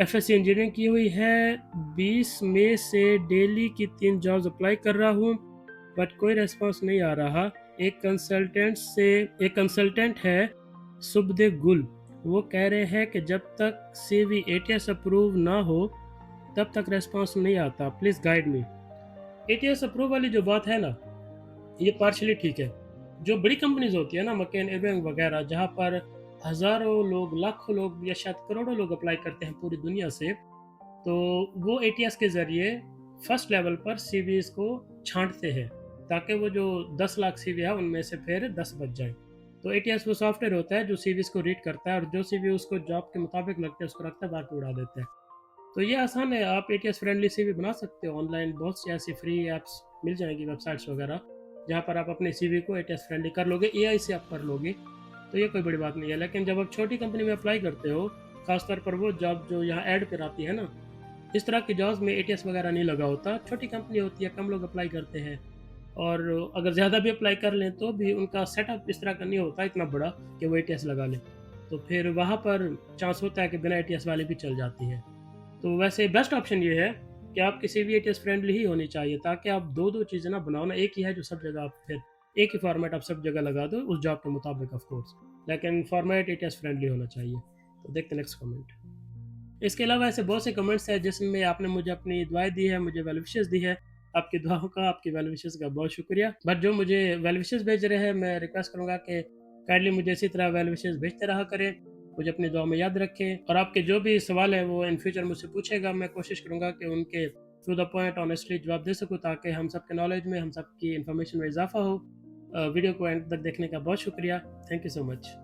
एफएससी इंजीनियरिंग की हुई है। 20 मई से डेली की 3 जॉब्स अप्लाई कर रहा हूँ, बट कोई रिस्पांस नहीं आ रहा। एक कंसल्टेंट है सुबदेव गुल, वो कह रहे हैं कि जब तक सीवी एटीएस अप्रूव ना हो तब तक रिस्पांस नहीं आता, please guide me. ATS approve वाली जो बात है ना, ये पार्शली ठीक है। जो बड़ी कंपनीज होती है ना, मकेन एवेंग वगैरह, जहाँ पर हज़ारों लोग, लाखों लोग या शायद करोड़ों लोग अप्लाई करते हैं पूरी दुनिया से, तो वो एटीएस के ज़रिए फर्स्ट लेवल पर सीवीज़ को छाँटते हैं, ताकि वो जो 10 लाख सीवी है उनमें से फिर 10 बच जाएँ। तो एटीएस वो सॉफ्टवेयर होता है जो सीवीज़ को रीड करता है और जो सीवी उसको जॉब के मुताबिक लगते हैं उसको रखता है, बाकी उड़ा देता है। तो ये आसान है, आप एटीएस फ्रेंडली सीवी बना सकते हो। ऑनलाइन बहुत सी ऐसी फ्री ऐप्स मिल जाएंगी, वेबसाइट्स वगैरह, जहाँ पर आप अपने सीवी को एटीएस फ्रेंडली कर लोगे, एआई से आप कर लोगे, तो ये कोई बड़ी बात नहीं है। लेकिन जब आप छोटी कंपनी में अप्लाई करते हो, खासतौर पर वो जॉब जो यहाँ ऐड पर आती है ना, इस तरह की जॉब्स में एटीएस वगैरह नहीं लगा होता। छोटी कंपनी होती है, कम लोग अप्लाई करते हैं, और अगर ज़्यादा भी अप्लाई कर लें तो भी उनका सेटअप इस तरह का नहीं होता इतना बड़ा कि वो एटीएस लगा लें। तो फिर वहाँ पर चांस होता है कि बिना एटीएस वाली भी चल जाती है। तो वैसे बेस्ट ऑप्शन ये है कि आप किसी भी एटीएस फ्रेंडली ही होनी चाहिए, ताकि आप दो चीज़ें ना बनाओ ना, एक ही है जो सब जगह आप फिर एक ही फॉर्मेट आप सब जगह लगा दो उस जॉब के मुताबिक ऑफ कोर्स, लेकिन फॉर्मेट एटीएस फ्रेंडली होना चाहिए। तो देखते हैं नेक्स्ट कमेंट। इसके अलावा ऐसे बहुत से कमेंट्स हैं जिसमें आपने मुझे अपनी दुआएं दी है, मुझे वेल विशेस दी है। आपकी दुआओं का, आपकी वेल विशेस का बहुत शुक्रिया। बट जो मुझे वेल विशेस भेज रहे हैं, मैं रिक्वेस्ट करूँगा कि काइंडली मुझे इसी तरह वेल विशेस भेजते रहा करें, मुझे अपनी दुआ में याद रखें, और आपके जो भी सवाल है वो इन फ्यूचर मुझसे पूछेगा, मैं कोशिश करूँगा कि उनके टू द पॉइंट ऑनेस्टली जवाब दे सकूँ, ताकि हम सबके नॉलेज में, हम सबकी इन्फॉर्मेशन में इजाफा हो। वीडियो को एंड तक देखने का बहुत शुक्रिया। Thank you so much.